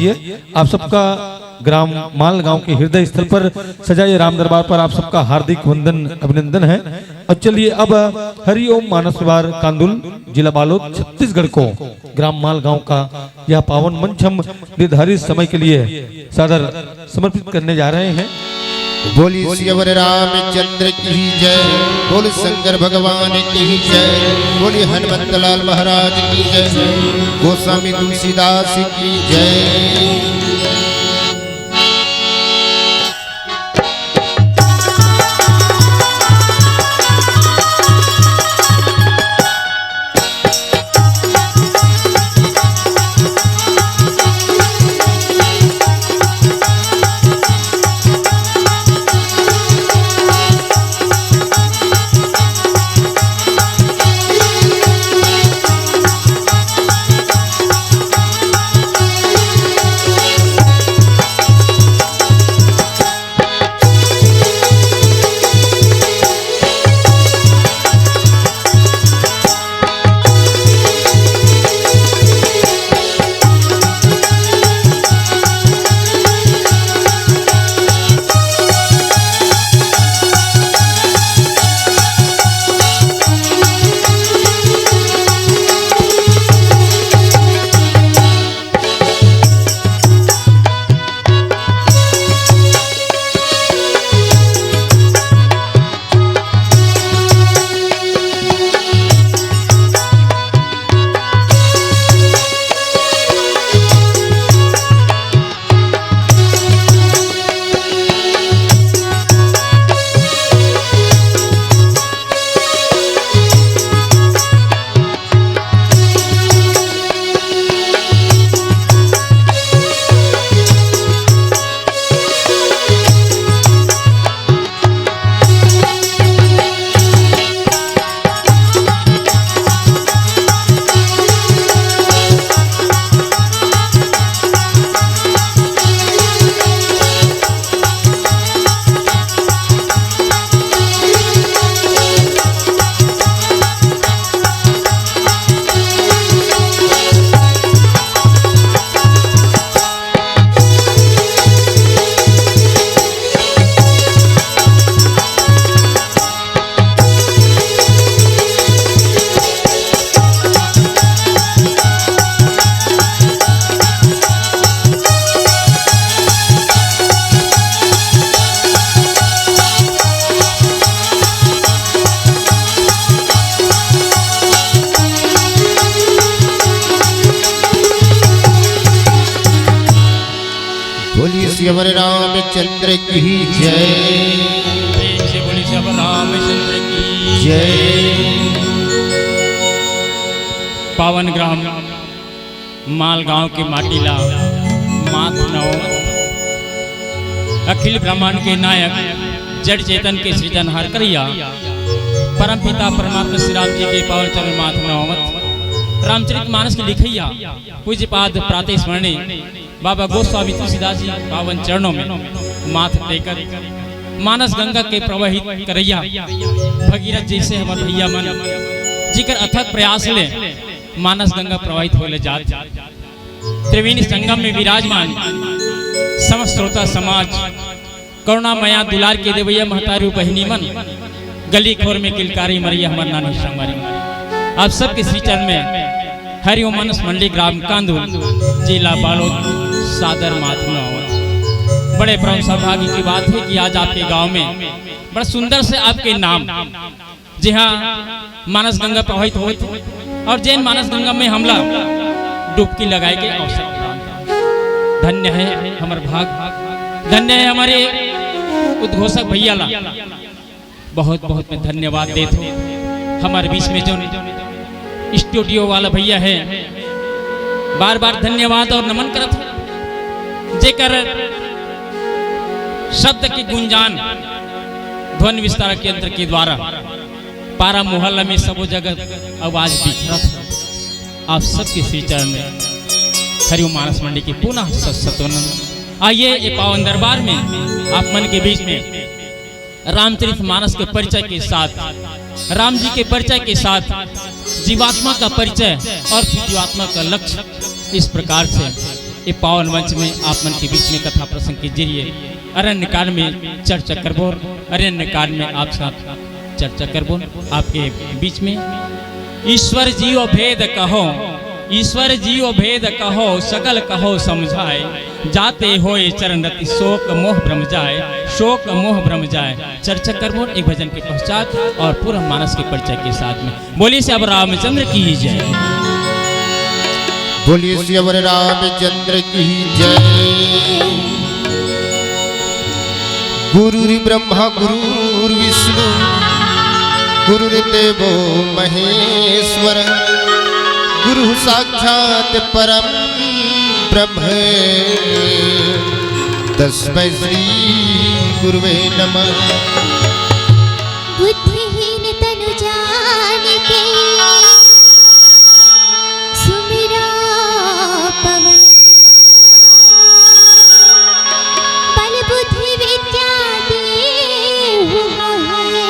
आइए आप सबका ग्राम माल गांव के हृदय स्थल पर सजाए राम दरबार पर आप सबका हार्दिक वंदन अभिनंदन है। और चलिए अब हरिओम मानस विहार कांदुल जिला बालोद छत्तीसगढ़ को ग्राम माल गांव का यह पावन मंच हम निर्धारित समय के लिए सादर समर्पित करने जा रहे हैं। बोली सियावर रामचंद्र की जय, बोल शंकर भगवान की जय, बोली हनुमत लाल महाराज की जय, गोस्वामी तुलसीदास की जय। सियावर रामचंद्र की जय, बोली सियावर रामचंद्र की जय। पावन ग्राम माल गांव के माटीला मात नौ अखिल ब्रह्मांड के नायक जड़ चेतन के सृजनहार करिया परम पिता परमात्मा श्री राम जी के पावन चरण माथ नवमत रामचरित मानस की लिखैया पूज्य पाद प्रातः स्मरणी बाबा गोस्वामी तुलसीदास जी पावन चरणों में माथ टेकर मानस गंगा के प्रवाहित करैया भगीरथ जैसे हमारे भैया मन जिकर अथक प्रयास ले मानस गंगा प्रवाहित होले जात त्रिवेणी संगम में विराजमान समस्त श्रोता समाज करुणा मया दुलार के देवैया महतारू बहिनी मन गली खोर में किलकारी मरिया हमार नानी संगवारी आप सबके श्री चरण में हरिओम मानस मंडली ग्राम कांदुल जिला बालोद सादर माथुना। बड़े परम सौभाग्य की बात है कि आज आपके गांव में बड़ा सुंदर से आपके नाम जी हाँ मानस गंगा प्रवाहित हुए और जैन मानस गंगा में हमला डुबकी लगाए के अवसर। धन्य है हमारे भाग, धन्य है हमारे उद्घोषक भैया ला, बहुत बहुत मैं धन्यवाद देता हूँ। हमारे बीच में जो स्टूडियो वाला भैया है बार बार धन्यवाद और नमन करत है जेकर शब्द की गुंजान ध्वनि विस्तारक यंत्र के द्वारा पारा मोहल्ला में सब जगह आवाज बिखरत। आप सबके श्री चरण में हरिओम मानस मंडी की पुनः सत्सतोनंद। आइए ये पावन दरबार में आप मन के बीच में रामचरित मानस के परिचय के साथ राम जी के परिचय के साथ जीवात्मा का परिचय और जीवात्मा का लक्ष्य इस प्रकार से ये पावन मंच में आप मन के बीच में कथा प्रसंग के जरिए अरण्य काल में चर्चा करबो, अरण्य काल में आप साथ चर्चा करबो। आपके बीच में ईश्वर जीव भेद कहो, ईश्वर जीव भेद कहो, सकल कहो समझाए, जाते होए चरण रति शोक मोह भ्रम जाए, शोक मोह भ्रम जाए। चर्चा करबो एक भजन के पश्चात और पूरा मानस के परिचय के साथ में। बोलिए श्री रामचंद्र की जय, बोलिए श्री रामचंद्र की जय। गुरुर् ब्रह्मा गुरुर् विष्णु गुरुर्देवो महेश्वर, गुरु साक्षात परम ब्रह्म, तस्मै श्री गुरुवे नमः। बुद्धिहीन तनु जानिके सुमिरा पवन कुमार, बल बुद्धि विद्या देहु मोहे,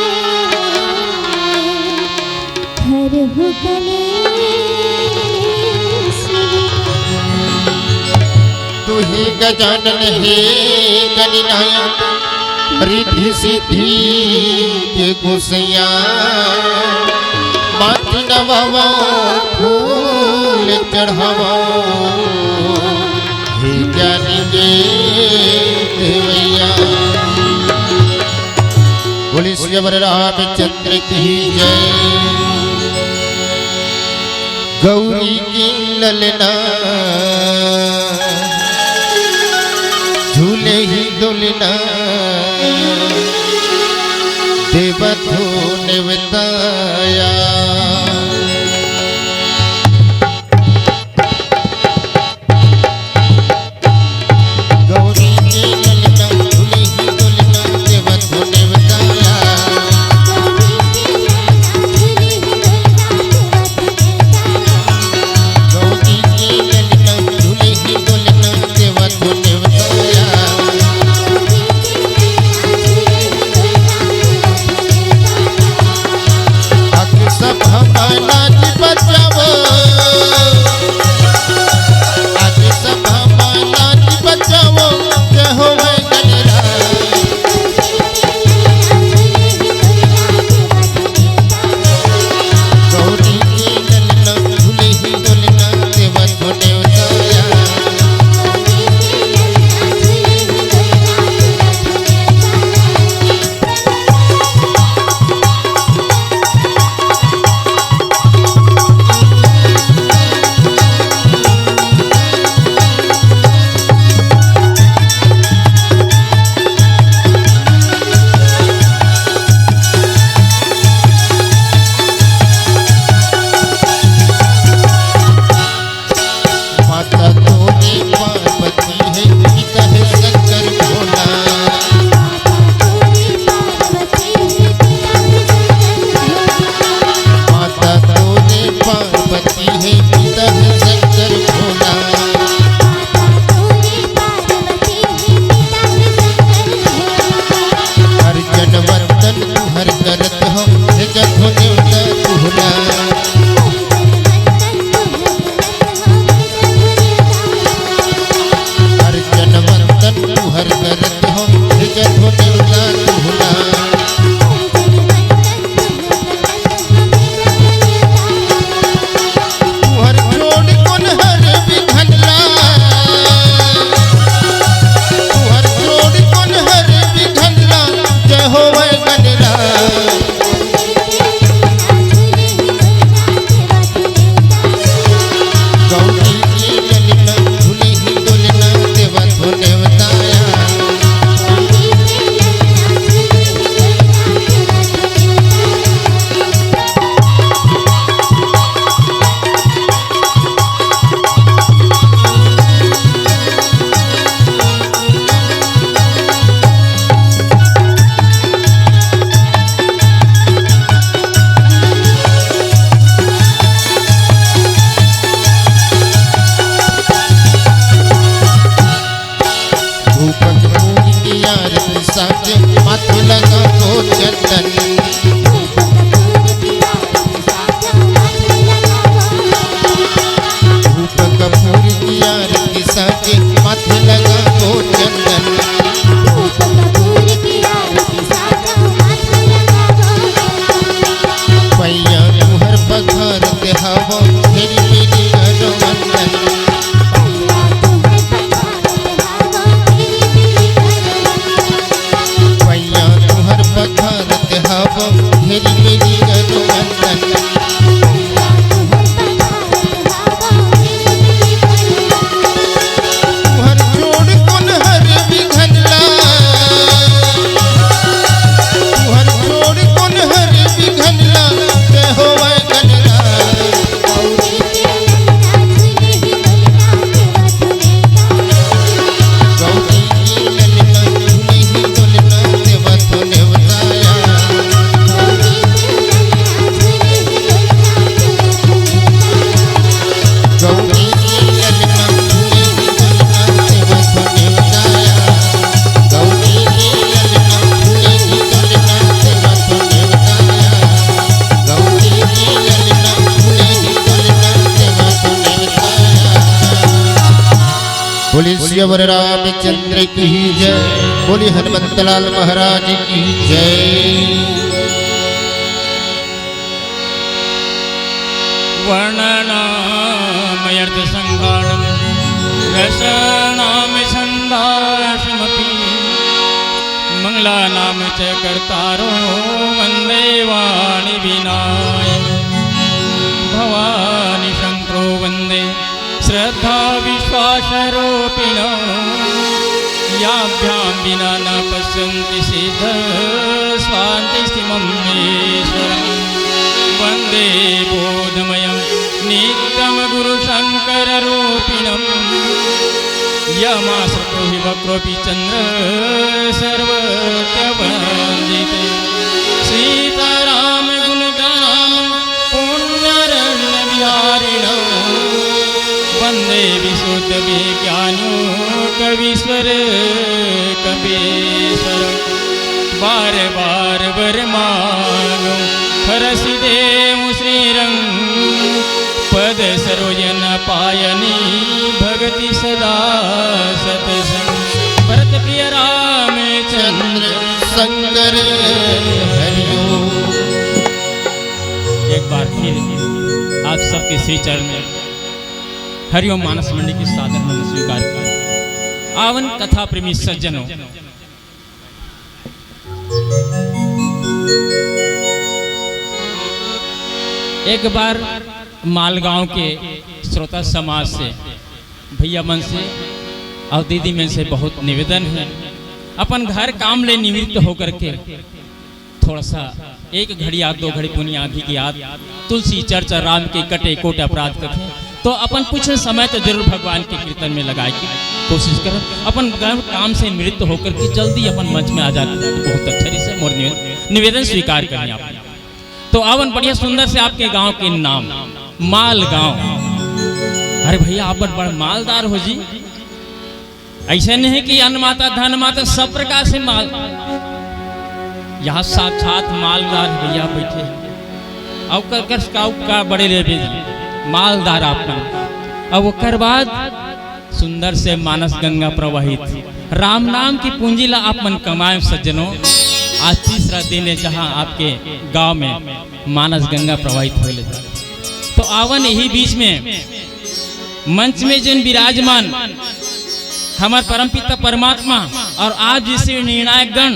हरहु कलेश तू ही गजानन है गणनायक, रिद्धि सिद्धि के गुसैया, माटी नवावा फूल चढ़ावा, हे ज्ञानी के देवैया। बोले श्री रामचंद्र की जय। गौरी की ललना झूले ही दुलना, देवधू ने बताया, गौरी की ललना झूले ही दुलना, देवधू ने बताया, गौरी की ललना झूले ही दुलना, देवधू ने बताया। आगे सब हमारा जी बचावो, आगे सब हमारा जी बचावो, जय हो है गणराज। गौरी की ललना झूले ही दुलना, देवधू ने बताया, माता तोरे पार्वती है, पिता है शंकर भोला, माता तोरे पार्वती है, पिता है शंकर भोला, हर जन वंदन तू हर करत हो, हे जगो देवता तुहला, हर जन वंदन तू हर करत हो, हे जगो देवता तुहला, तू हर छोड़ कोन हर विघनला, तू हर छोड़ कोन हर विघनला, जय हो है गणराज। गौरी की ललना झूले ही दुलना, देवधू ने बताया, धूप कपूर की आरती साजे, माथे लगा तो चंदन, धूप कपूर की आरती साजे, सियवर रामचंद्र की जय। बोली हनुमत लाल महाराज की जय। वर्णनामयर्थ संघाणं रसनाम छन्दाश्मपि मंगलानाम च कर्तारो वन्दे वाणि विनायक भवानी शंकरो वन्दे श्रद्धा विश्वासरूपिणो याभ्यां विना न पश्यन्ति सिद्ध स्वान्तिस्थिमं ईश्वरम् वन्दे बोधमयं नित्यं गुरुशङ्कररूपिणं यमाश्रितो हि वक्रोऽपि चन्द्र सर्वत्र वन्दिते सीताराम गुणगान पुण्यरण्यविहारिणो वन्दे विशुद्धविज्ञानो कवीश्वर कपीश्वर बार बार वर मांगो हरसि देव श्रीरंग पद सरोजन पायनी भगति सदा सतसंग भरत प्रिय रामचंद्र शंकर हरिओ। एक बार फिर आप सबके श्री चरण में हरिओम मानस मंडी की सादर मन स्वीकार कर। आवन कथा प्रेमी सज्जनों, एक बार मालगांव के श्रोता समाज से भैया मन से और दीदी मन से बहुत निवेदन है, अपन घर काम ले निवृत्त होकर के थोड़ा सा एक घड़ी याद दो घड़ी पुण्य आधी की याद तुलसी चर्चा राम के कटे कोट अपराध कथे तो अपन कुछ समय तो जरूर भगवान के कीर्तन में लगाए की कोशिश करें। अपन घर काम से निवृत्त होकर के जल्दी अपन मंच में आ जाते बहुत अच्छे से मोर निवेदन स्वीकार करें आप। तो आवन बढ़िया सुंदर से आपके गांव के नाम माल गांव। अरे भैया आप बड़ मालदार हो जी, ऐसे नहीं है कि अन्न माता धन माता सब प्रकार से माल, यहाँ साक्षात मालदार भैया बैठे अब का बड़े ले मालदार आपका। अब ओकर बाद सुंदर से मानस गंगा प्रवाहित राम नाम की पूंजी ला आप मन कमाए सज्जनों। आज तीसरा दिन है जहाँ आपके गांव में मानस गंगा प्रवाहित हो ले। तो आवन यही बीच में मंच में जिन विराजमान हमारे परमपिता परमात्मा और आप जिसे निर्णायक गण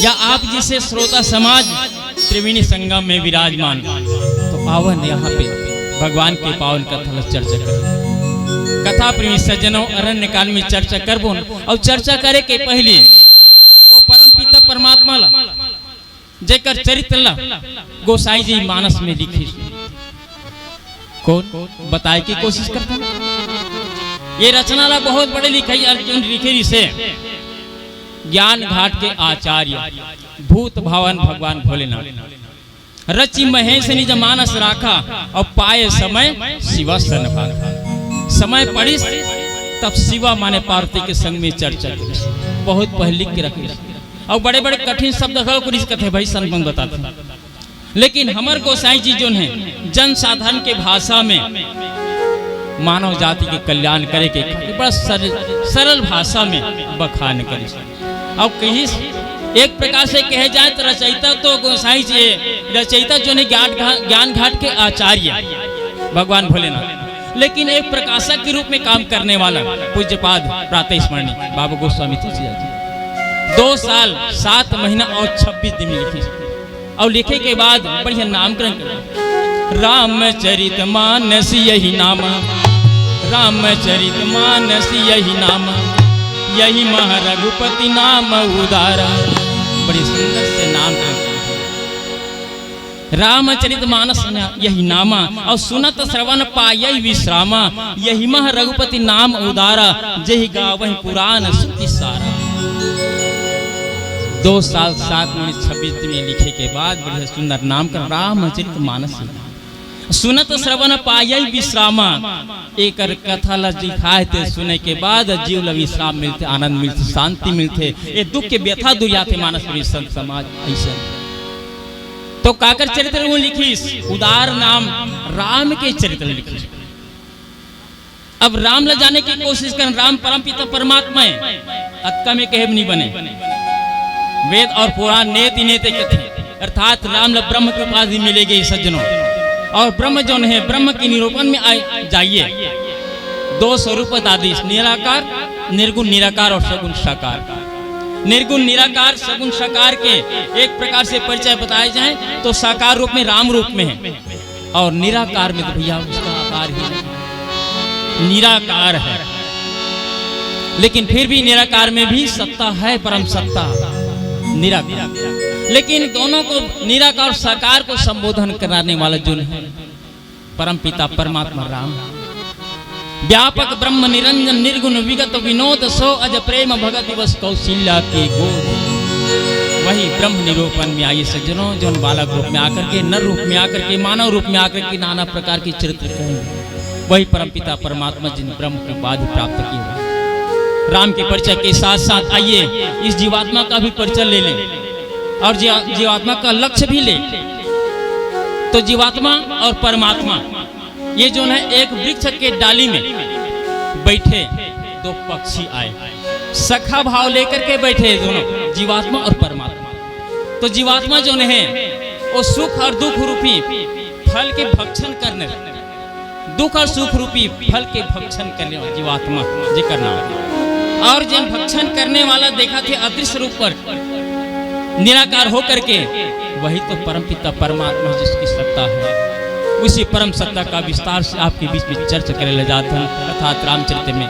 या आप जिसे श्रोता समाज त्रिवेणी संगम में विराजमान, तो आवन यहाँ पे भगवान के पावन कथा चर्चा कर। कथा प्रेमी सज्जनों अरण्य काल में चर्चा करबो और चर्चा करे के पहले वो परमपिता परमात्मा ला जेकर चरित्र ला गोसाई जी मानस में लिखी कौन बताए की कोशिश करते हैं। ये रचना ला बहुत बड़े लिखाई अर्जुन लिखे से ज्ञान घाट के आचार्य भूत भावन भगवान भोलेनाथ रचि महेश निज मानस राखा और पाए समय शिवा सन भाखा। समय पड़ी तब शिवा माने पार्वती के संग में चर्चा की बहुत पहले लिख के रखे और बड़े बड़े कठिन शब्द कथे भाई संबंध बताते। लेकिन हमार गोसाई जी जो है जन साधारण के भाषा में मानव जाति के कल्याण करे के बड़ा सरल भाषा में बखान करे और कहीं एक प्रकार से कहे जाए तो रचयिता तो गोसाई जी रचयिता जो है ज्ञान घाट के आचार्य भगवान भोलेनाथ, लेकिन एक प्रकाशक के रूप में काम करने वाला पूज्यपाद प्रातः स्मरणीय बाबा गोस्वामी तुलसीदास जी 2 साल 7 महीना और 26 दिन लिखे और लिखे के बाद बढ़िया नामकरण कर रामचरित मानस यही नाम, रामचरित मानस यही नाम, यही महारघुपति नाम उदारा। बड़ी सुंदर से नाम रामचरित मानस यही नामा और सुनत श्रवण पाय विश्रामा, यही मह रघुपति नाम उदारा, जही गावहि पुराण श्रुति सारा। 2 साल 7 महीने 26 दिन लिखे के बाद बड़े सुंदर नाम का रामचरित मानस सुनत श्रवण पाय विश्रामा। एक कथा ला दिखाए थे सुने के बाद जीव ला विश्राम मिलते, आनंद मिलते, शांति मिलते, ये दुख के व्यथा दूर जाते मानस संत समाज ऐसा। तो काकर चरित्र वो लिखी उदार नाम राम के चरित्र लिखी अब राम ले जाने की कोशिश कर, राम परमपिता परमात्मा है, अक्का में कहे नहीं बने। वेद और पुराण नेति नेति कथे, अर्थात राम ल ब्रह्म की उपाधि मिलेगी सज्जनों। और ब्रह्म जो है, ब्रह्म के निरूपण में जाइए। 2 स्वरूप आदेश, निराकार, निर्गुण निराकार और सगुण साकार। निर्गुण निराकार सगुण साकार के एक प्रकार से परिचय बताए जाए तो साकार रूप में राम रूप में है, और निराकार में तो भैया उसका आकार ही निराकार है। लेकिन फिर भी निराकार में भी सत्ता है, परम सत्ता निराकार। लेकिन दोनों को, निराकार और साकार को संबोधन कराने वाला जो है परम पिता परमात्मा राम। व्यापक ब्रह्म निरंजन निर्गुण विगत विनोद सो अज प्रेम भगत दिवस कौशल्या के गोद। वही ब्रह्म निरूपण में आई सज्जनों, जो बालक रूप में आकर के, नर रूप में आकर के, मानव रूप में आकर के नाना प्रकार के चरित्र कहेंगे। वही परमपिता परमात्मा जिन ब्रह्म की उपाधि प्राप्त की है। राम के परिचय के साथ साथ आइए इस जीवात्मा का भी परिचय ले लें और जीवात्मा का लक्ष्य भी ले। तो जीवात्मा और परमात्मा ये जो है, एक वृक्ष के डाली में बैठे 2 पक्षी आए, सखा भाव लेकर के बैठे दोनों, जीवात्मा और परमात्मा। तो जीवात्मा जो है वो सुख और दुख रूपी फल के भक्षण करने, दुख और सुख रूपी फल के भक्षण करने वाला जीवात्मा जी करना। और जिन भक्षण करने वाला देखा थे अदृश्य रूप पर निराकार होकर के, वही तो परमपिता परमात्मा जिसकी सत्ता है। उसी परम सत्ता का विस्तार से आपके बीच में चर्चा करे ले जाते हैं, अर्थात रामचरित्र में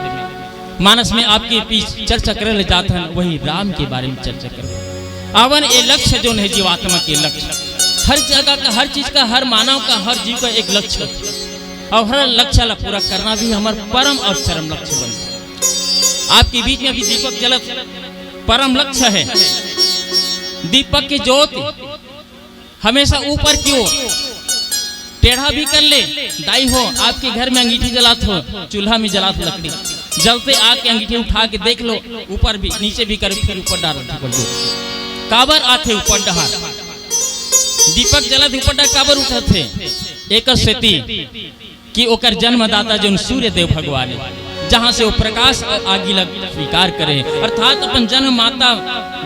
मानस में आपके बीच चर्चा करे ले जाते हैं, वही राम के बारे में चर्चा करें। आवन ये लक्ष्य जो है जीवात्मा के लक्ष्य, हर जगह का, हर चीज का, हर मानव का, हर जीव का एक लक्ष्य, और हर लक्ष्य ला पूरा करना भी हमारा परम और चरम लक्ष्य बनता। आपके बीच में अभी दीपक जलत परम लक्ष्य है। दीपक की ज्योति हमेशा ऊपर की ओर टेढ़ा भी कर ले, दाई हो, आपके घर में अंगीठी जलात हो, चूल्हा में जलात लकड़ी जलते, आग के अंगीठी उठा के देख लो, ऊपर भी नीचे भी कर, फिर ऊपर डाल काबर आते ऊपर डहार, दीपक जलत ऊपर डा काबर उठते। एक सेती कि ओकर जन्मदाता जो सूर्य देव भगवान है, जहाँ से वो प्रकाश आगे लग स्वीकार करे, अर्थात अपन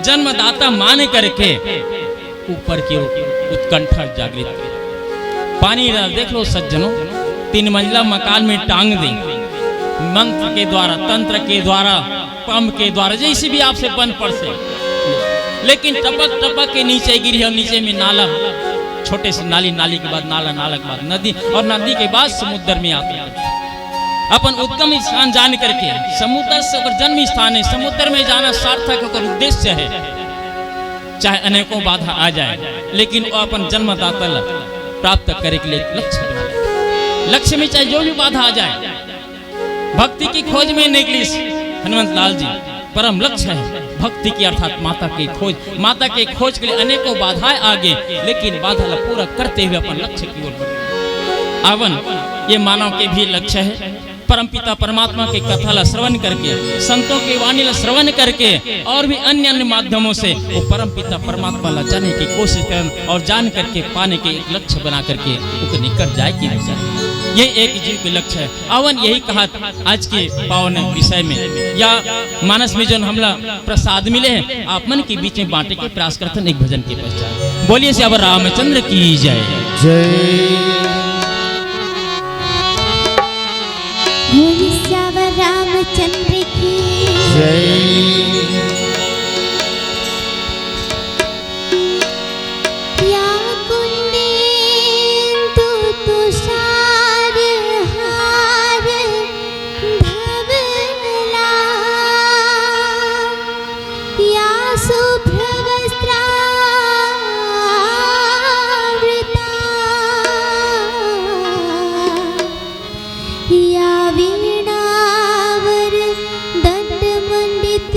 जन्मदाता मान करके ऊपर की उत्कंठा जागृत। पानी देख लो सज्जनों, 3 मंजिला मकान में टांग दी, मंत्र के द्वारा, तंत्र के द्वारा, पंप के द्वारा, जैसे भी आपसे बन पड़ से, लेकिन टपक टपक के नीचे गिरी और नीचे में नाला, छोटे से नाली, नाली के बाद नाला, नाला के बाद नदी, और नदी के बाद समुद्र में आते हैं। अपन उद्गम स्थान जान करके, समुद्र से अगर जन्म स्थान है, समुद्र में जाना सार्थक होकर उद्देश्य है। चाहे अनेकों बाधा आ जाए, लेकिन वो अपन जन्मदाता प्राप्त करे के लिए लक्ष्य बना। लक्ष्य में चाहे जो भी बाधा आ जाए, भक्ति की खोज में निकली हनुमंत लाल जी। परम लक्ष्य है भक्ति की, अर्थात माता की खोज। माता के खोज के लिए अनेकों बाधाएं आगे, लेकिन बाधा ला पूरा करते हुए अपन लक्ष्य की ओर बढ़े। आवन ये मानव के भी लक्ष्य है। परमपिता परमात्मा के कथा ला श्रवण करके, संतों की वाणी ला श्रवण करके, और भी अन्य अन्य माध्यमों से वो परमपिता परमात्मा ला जाने की कोशिश करें, और जान करके पाने के एक लक्ष्य बना करके वो निकट जाए कि नहीं जाए, ये एक जीव के लक्ष्य है। आवन यही कहा आज के पावन विषय में, या मानस में जो हमला प्रसाद मिले हैं, आप मन के बीच में बांटे के प्रयास करते हैं एक भजन के पश्चात। बोलिए श्यावर रामचंद्र की जय जय। श्यावर रामचंद्र की जय। वीणावर दंड मंडित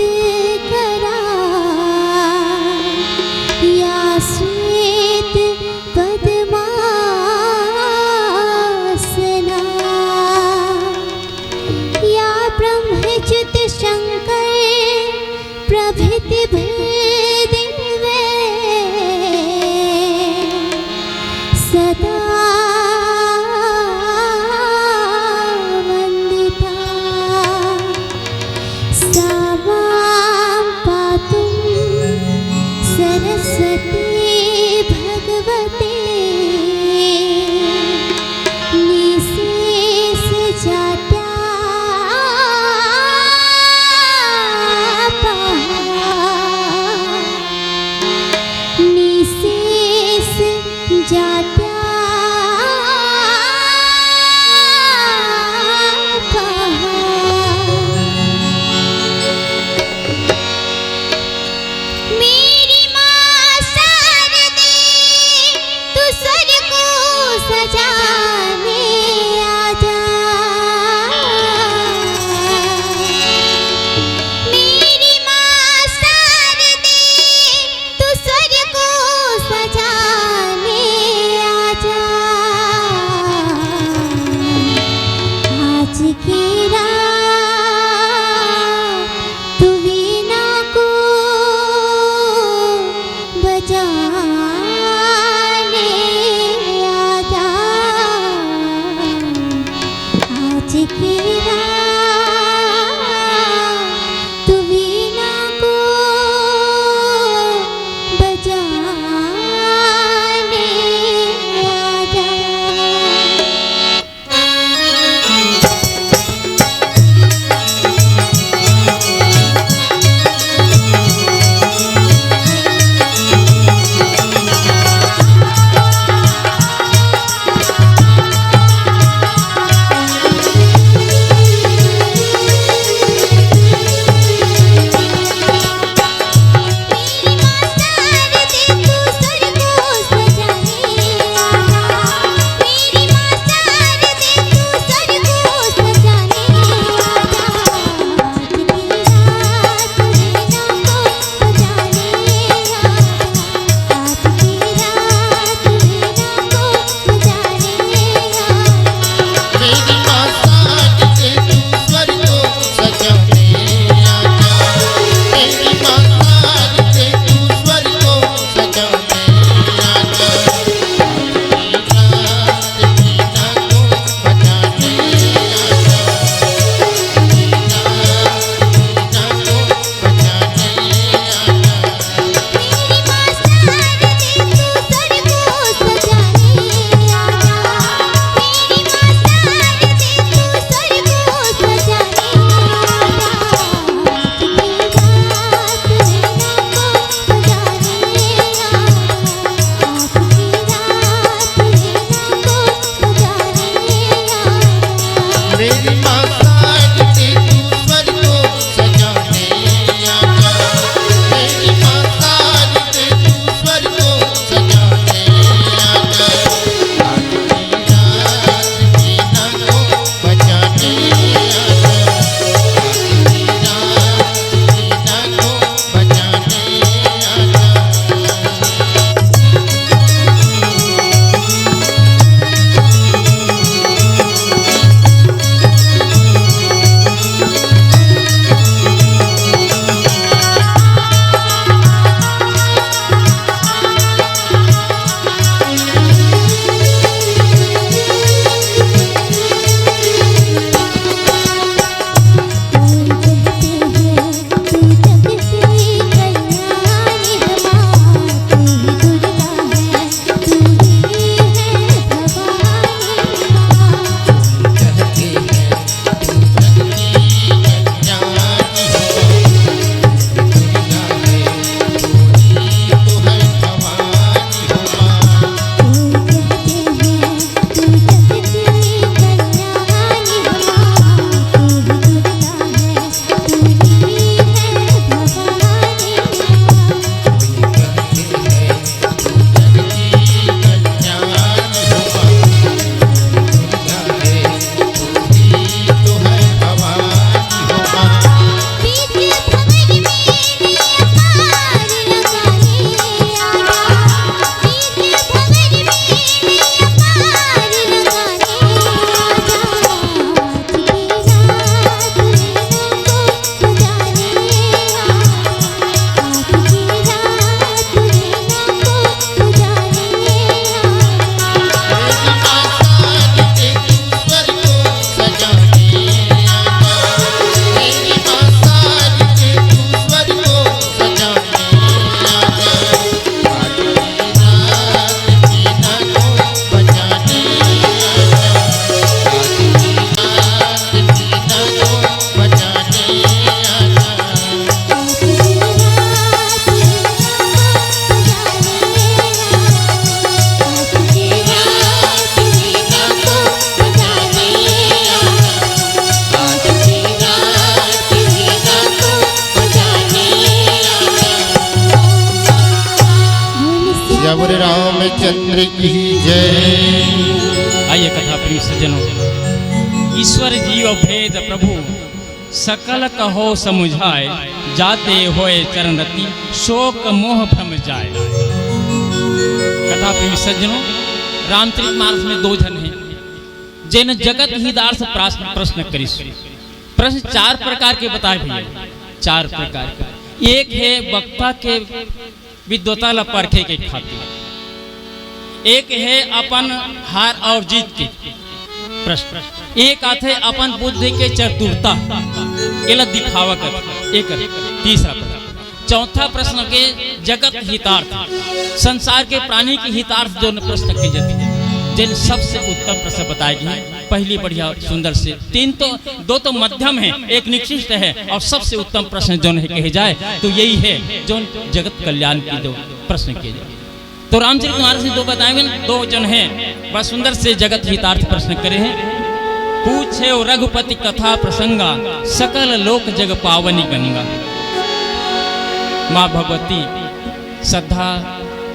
सियावर रामचंद्र की जय। आइए कथा प्रिय सज्जनों, ईश्वर जीव भेद प्रभु सकल कहो समुझाए, जाते होए चरण रति शोक मोह भ्रम जाए। कथा प्रिय सज्जनों, रामचरितमानस में दो जन हैं जिन जगत हिदार से प्रश्न करी। प्रश्न चार प्रकार के बताए भैया, चार प्रकार के। एक है वक्ता के विद्वता ला परखे के खातिर, एक है अपन हार और जीत के प्रश्न, एक आथे अपन बुद्धि के चतुरता एला दिखावा कर, एक तीसरा प्रश्न। चौथा प्रश्न के जगत हितार्थ, संसार के प्राणी के हितार्थ जो प्रश्न की जाती है, जिन सबसे उत्तम प्रश्न बताएगी। पहली बढ़िया सुंदर से तीन तो दो तो मध्यम है, एक निश्चित है, और सबसे उत्तम प्रश्न जो है कहे जाए तो यही है जो जगत कल्याण की दो प्रश्न किए जाए। तो रामचरितमानस ने दो बताएंगे, दो जन है बस सुंदर से जगत हितार्थ प्रश्न करे हैं। पूछे रघुपति कथा प्रसंगा, सकल लोक जग पावनी गंगा। माँ भगवती श्रद्धा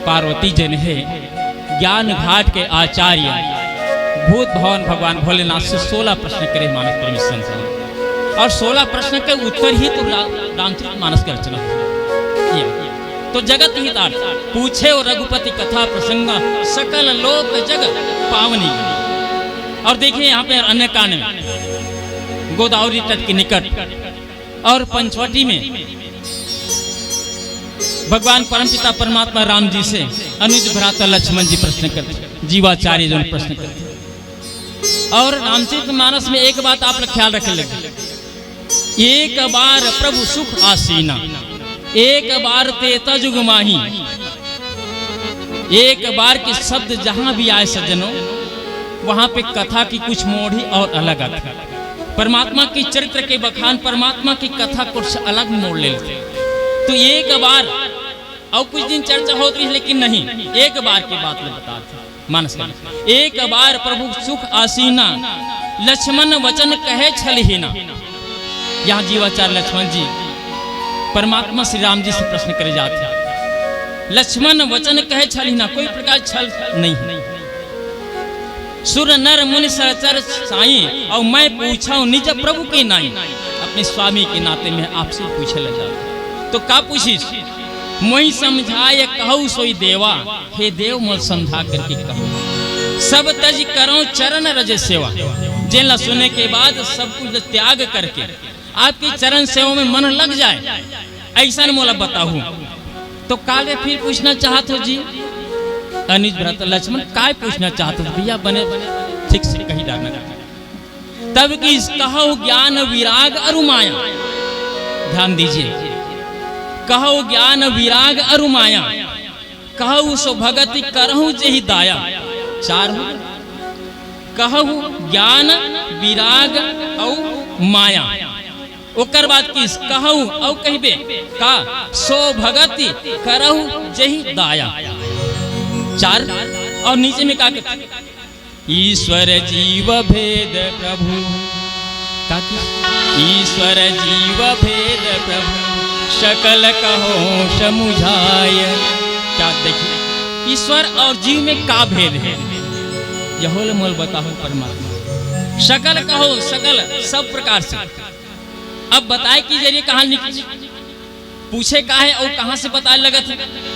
पार्वती जन है ज्ञान घाट के आचार्य, भूत भवन भगवान भोलेनाथ से 16 प्रश्न करे मानस परमेश्वर से, और 16 प्रश्न के उत्तर ही तो रामचरितमानस की रचना है। तो जगत हितार्थ पूछे और रघुपति कथा प्रसंगा, सकल लोक जग पावनी। और देखिए यहाँ पे अन्य कांड में गोदावरी तट के निकट और पंचवटी में भगवान परमपिता परमात्मा राम जी से अनुज भ्राता लक्ष्मण जी प्रश्न करते, जीवाचार्य जो प्रश्न करते। और रामचरितमानस में एक बात आप लोग ख्याल रख लगे, एक बार प्रभु सुख आसीना, एक बार तेता जुग माही। एक बार के शब्द जहां भी आए सज्जनों, वहां पे कथा की कुछ मोड़ ही और अलग आता। परमात्मा की चरित्र के बखान, परमात्मा की कथा कुछ अलग मोड़ ले लेते। तो एक बार और कुछ दिन चर्चा होती है, लेकिन नहीं, एक बार की बात में बताते मानस का। एक बार प्रभु सुख आसीना, लक्ष्मण वचन कहे छलहीना। यहाँ जीवाचार्य लक्ष्मण जी परमात्मा श्री राम जी से प्रश्न करे जाते हैं। लक्ष्मण वचन कहे छलहीना, कोई प्रकार छल नहीं है। सुर नर मुनि सहचर साई, और मैं पूछा निज प्रभु के नाई। अपने स्वामी के नाते में आपसे पूछे लगा, तो का पूछी? मोहि समझाए कहूँ सोई देवा, हे देव मोल समझा करके कहूँ। सब तज करो चरण रज सेवा, जिन सुनने के बाद सब कुछ त्याग करके आपकी चरण सेवा में मन लग जाए, ऐसा मोला बताऊँ। तो काले फिर पूछना चाहते हो जी अनुज भ्राता लक्ष्मण, काय पूछना चाहते हो भैया? बने ठीक से कही डालना। तब की कहो ज्ञान विराग अरु माया। ध्यान दीजिए, कहो ज्ञान विराग अरु माया, कहु सो भगति करहु जेहि दाया। चार हो, कहु ज्ञान विराग औ माया। ओकर बाद किस कहु औ कहबे का सो भगति करहु जेहि दाया। चार, और नीचे में का ईश्वर जीव भेद प्रभु, का ईश्वर जीव भेद प्रभु सकल कहो समुझाय। क्या देखिए, ईश्वर और जीव में का भेद है, यह मोल बताओ परमात्मा। सकल कहो, सकल सब प्रकार से। अब बताए कि जरिए कहाँ निकली, पूछे का है और कहाँ से बताए लगत है।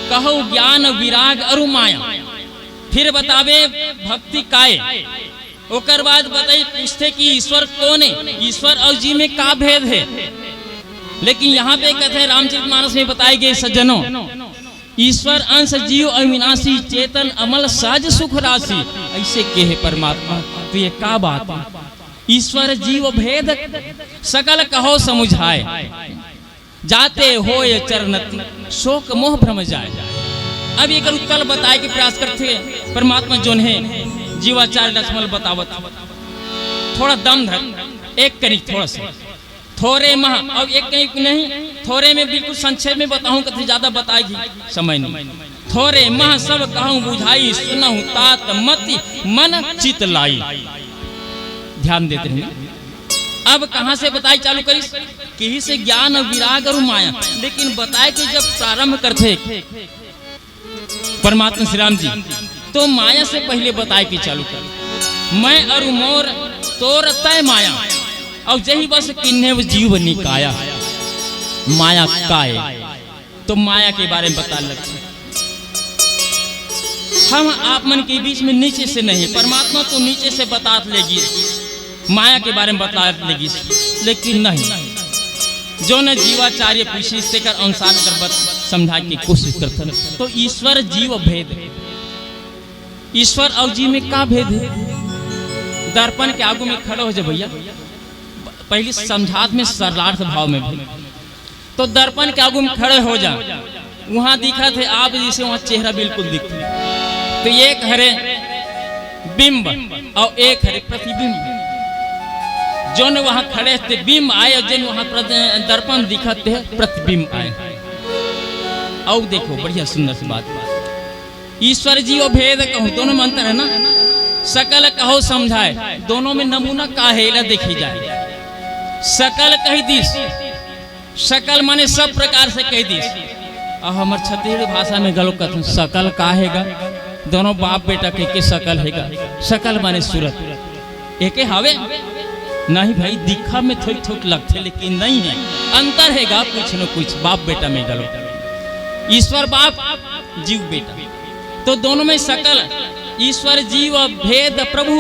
कहो ज्ञान विराग अरु माया, फिर बतावे भक्ति काय। ओकर बाद बताई पूछते कि ईश्वर कौन है, ईश्वर और जीव में का भेद है। लेकिन यहाँ पे कहते हैं रामचरितमानस में बताए गए सज्जनों, ईश्वर अंश जीव अविनाशी, चेतन अमल सहज सुख राशि। ऐसे के है परमात्मा, तो ये का बात है? ईश्वर जीव भेद सकल कहो समुझाए, जाते हो ये चरणति शोक मोह भ्रम जाए। अब एक उत्तर बताए के प्रयास करते परमात्मा जोन है। जीवाचार्य लक्ष्मण बतावत, थोड़ा दम धर, एक करी थोड़ा सा थोड़े मह, अब एक कहीं नहीं, थोड़े में बिल्कुल संक्षेप में बताऊं, कभी ज्यादा बताएगी समय नहीं। थोड़े मह सब कहूं बुझाई, सुनहु तात मति मन चित लाई। ध्यान देते हैं। अब कहां से बताई चालू करी? कहीं से ज्ञान विराग और माया। लेकिन बताए कि जब प्रारंभ करते परमात्मा श्री राम जी तो माया से पहले बताए कि चालू कर मैं और मोर तोर तय माया और जही बस किन्ने जीव निकाया माया काय तो माया के बारे में बता लगते हम आप मन के बीच में नीचे से नहीं, परमात्मा तो नीचे से बता लेगी, माया के बारे में बता लेगी, लेकिन नहीं जो न जीवाचार्य पीछे से कर अनुसार कर समझाने की कोशिश करते हैं। तो ईश्वर जीव भेद है, ईश्वर और जीव में क्या भेद है? दर्पण के आगू में खड़े हो जाए भैया, पहले समझात में सरलार्थ भाव में भी तो दर्पण के आगू में खड़े हो जा, वहां दिखा थे आप जैसे वहां चेहरा बिल्कुल दिखते, तो एक हरे बिंब और एक हरे प्रतिबिंब, जो ने वहां खड़े थे बिंब आए और जिन वहां दर्पण दिखाते हैं प्रतिबिंब आए। और देखो बढ़िया सुंदर सी बात, ईश्वर जी और भेद कहूं दोनों में अंतर है ना, सकल कहो समझाए दोनों में नमूना काहेला देखी जाए। सकल कही दिस, सकल माने सब प्रकार से कही दिस, और हमार छत्तीसगढ़ी भाषा में गलो कथन सकल काहेगा, दोनों बाप बेटा के सकल हैगा, सकल माने सूरत एके हावे नहीं भाई, दिखा में थोड़ी थोड़ी लगते लेकिन नहीं है, अंतर हैगा कुछ न कुछ बाप बेटा में गलो, ईश्वर बाप जीव बेटा, तो दोनों में सकल ईश्वर जीव भेद प्रभु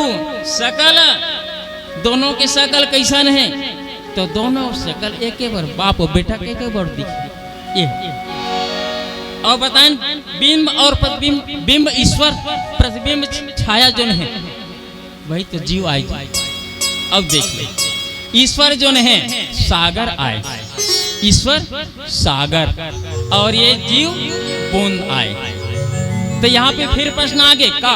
सकल, दोनों के सकल कैसा है तो दोनों सकल एक बार बाप और बेटा के बार दिखे ये। और बताएं बिंब और प्रतिबिंब, बिंब ईश्वर, प्रतिबिंब छाया जो है वही तो जीव आएगी। अब देखिए ईश्वर जो है सागर आए, ईश्वर सागर और ये जीव बूंद आए, तो यहाँ पे फिर प्रश्न आगे का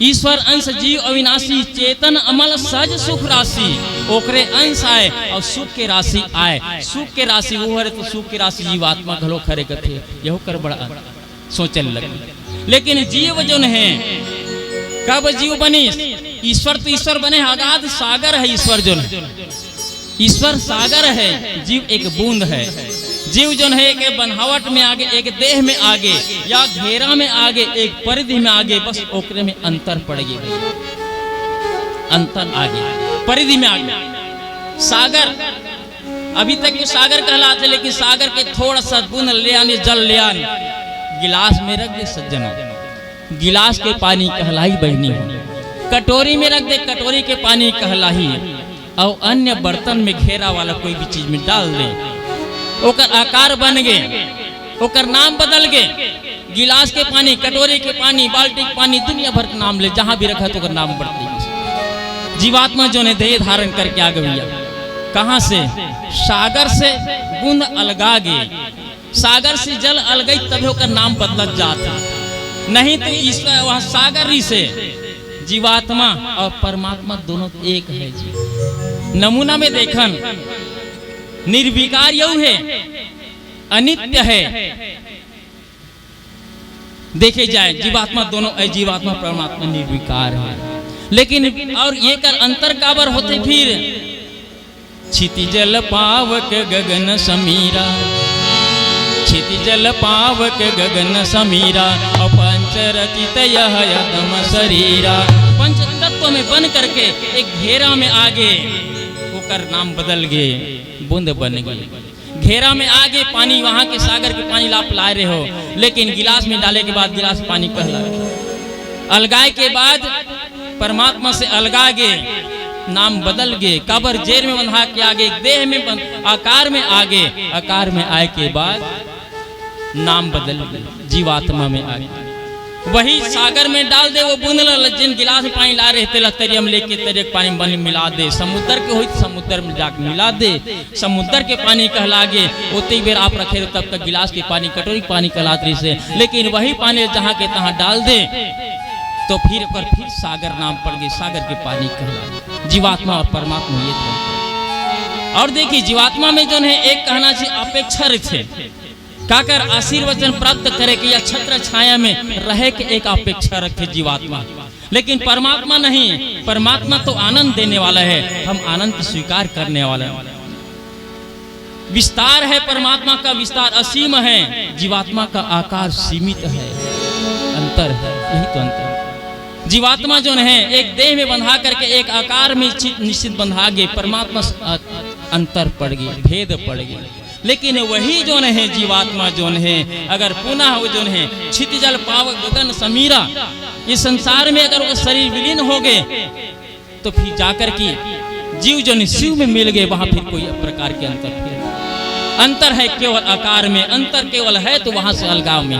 ईश्वर अंश जीव अविनाशी चेतन अमल सहज सुख राशि, ओकरे अंश आए और सुख के राशि आए, सुख के राशि वो है तो सुख की राशि जीवात्मा घलो खरे कथे, यहो कर बड़ा सोचल लगे। लेकिन जीव जो है कब जीव बने, ईश्वर तो ईश्वर बने अगाध सागर है, ईश्वर जो है ईश्वर सागर है, जीव एक बूंद है, जीव जो है एक बनावट में आगे, एक देह में आगे या घेरा में आगे, एक परिधि में आगे, बस ओकरे में अंतर पड़ेगी, अंतर आगे परिधि में आगे। सागर अभी तक सागर कहलाते, लेकिन सागर के थोड़ा सा बूंद ले आने, जल ले आने, गिलास में रख दे सज्जनों, गिलास के पानी कहलाई बहनी हो, कटोरी में रख दे कटोरी के पानी कहलाई, और अन्य बर्तन में घेरा वाला कोई भी चीज में डाल दे, ओकर आकार बन गए, ओकर नाम बदल गए, गिलास के पानी, कटोरी के पानी, बाल्टी के पानी, दुनिया भर का नाम ले, जहां भी रखा तो ओकर नाम बढ़ती। जीवात्मा जो ने देह धारण करके आ गई, कहां से? सागर से बूंद अलगा गए, सागर से जल अलगई तभी ओकर नाम बदलत जाता, नहीं तो ईश्वर वहां सागरी से जीवात्मा और परमात्मा दोनों एक है जी। नमूना में देखन निर्विकार यू है, अनित्य है, देखे जाए जीवात्मा दोनों, जीवात्मा परमात्मा निर्विकार है, लेकिन और ये कर अंतर काबर होते फिर क्षिति जल पावक गगन समीरा, क्षिति जल पावक गगन समीरा, और पंच रचित यह यदम शरीरा, पंच तत्व में बन करके एक घेरा में आगे ओकर नाम बदल गए, बूंद बन गई, घेरा में आगे पानी, वहां के सागर के पानी लाप ला रहे हो, लेकिन गिलास में डाले के बाद गिलास पानी कहला, अलगाए के बाद परमात्मा से अलगा गए, नाम बदल गए, काबर जेर में बंधा के आगे, देह में आकार में आगे, आकार में आए के बाद नाम बदल गए, जीवात्मा में आगे, वही सागर में डाल दे, वो बूंद जिन गिलास में पानी ला रहे थे लतरिया में लेके तेरे पानी में मिला दे, समुद्र के हुई समुद्र में जाके मिला दे, समुद्र के पानी कहला गे, उतनी बेर आप रखे तब तक गिलास के पानी, कटोरी पानी कहलाते से, लेकिन वही पानी जहाँ के तहाँ डाल दे तो फिर सागर नाम पड़ गए, सागर के पानी कहला, जीवात्मा और परमात्मा ये थे। और देखिए जीवात्मा में जो है एक कहना चाहिए अपेक्षा थे, काकर आशीर्वचन प्राप्त करे कि या छत्र छाया में रहे के एक अपेक्षा रखे जीवात्मा, लेकिन परमात्मा नहीं, परमात्मा तो आनंद देने वाला है, हम आनंद स्वीकार करने वाले हैं। विस्तार है, परमात्मा का विस्तार असीम है, जीवात्मा का आकार सीमित है। अंतर है, यही तो अंतर है। जीवात्मा जो है एक देह में बंधा करके एक आकार में निश्चित बंधा गए, परमात्मा अंतर पड़ गए, भेद पड़ गए। लेकिन वही जो है जीवात्मा जो है अगर पुनः वो जो है क्षितिजल पावक गगन समीरा इस संसार में अगर वो शरीर विलीन हो गए तो फिर जाकर की जीव जो शिव में मिल गए, वहां फिर कोई प्रकार के अंतर है केवल आकार में, अंतर केवल है तो वहां से अलगाव में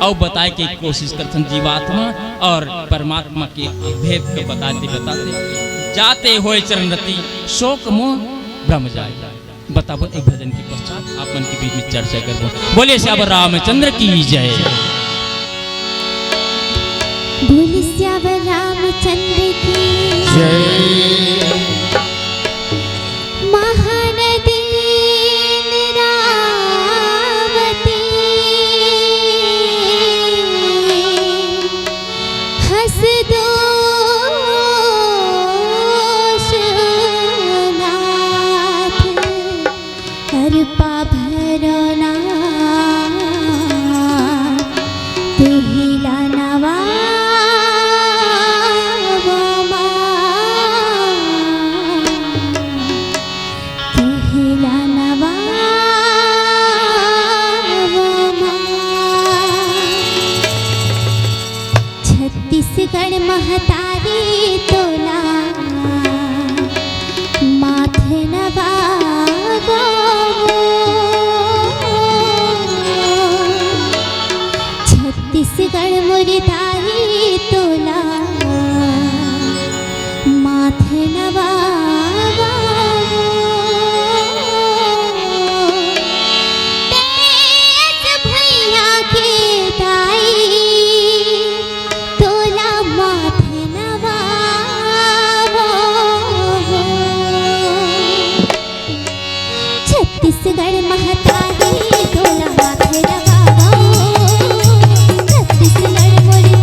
और बताए की कोशिश करते जीवात्मा और परमात्मा के भेद को बताते बताते जाते हुए चरणरति शोक मोह भ्रम जाए। बताओ एक भजन के पश्चात आप मन के बीच में चर्चा करो। बोले श्यावर रामचंद्र की जय। बोले श्यावर रामचंद्र की जय। महानदी रावती हस दोष नाथ अर्पा भरना तेहिला नवा छत्तीसगढ़ महतारी तोला माथे नवाबो छत्तीसगढ़ मुरिदारी तोला माथे नवाबो तेज भैया के दाई छत्तीसगढ़ महतारी तोला माथे लगाओ छत्तीसगढ़ मुरी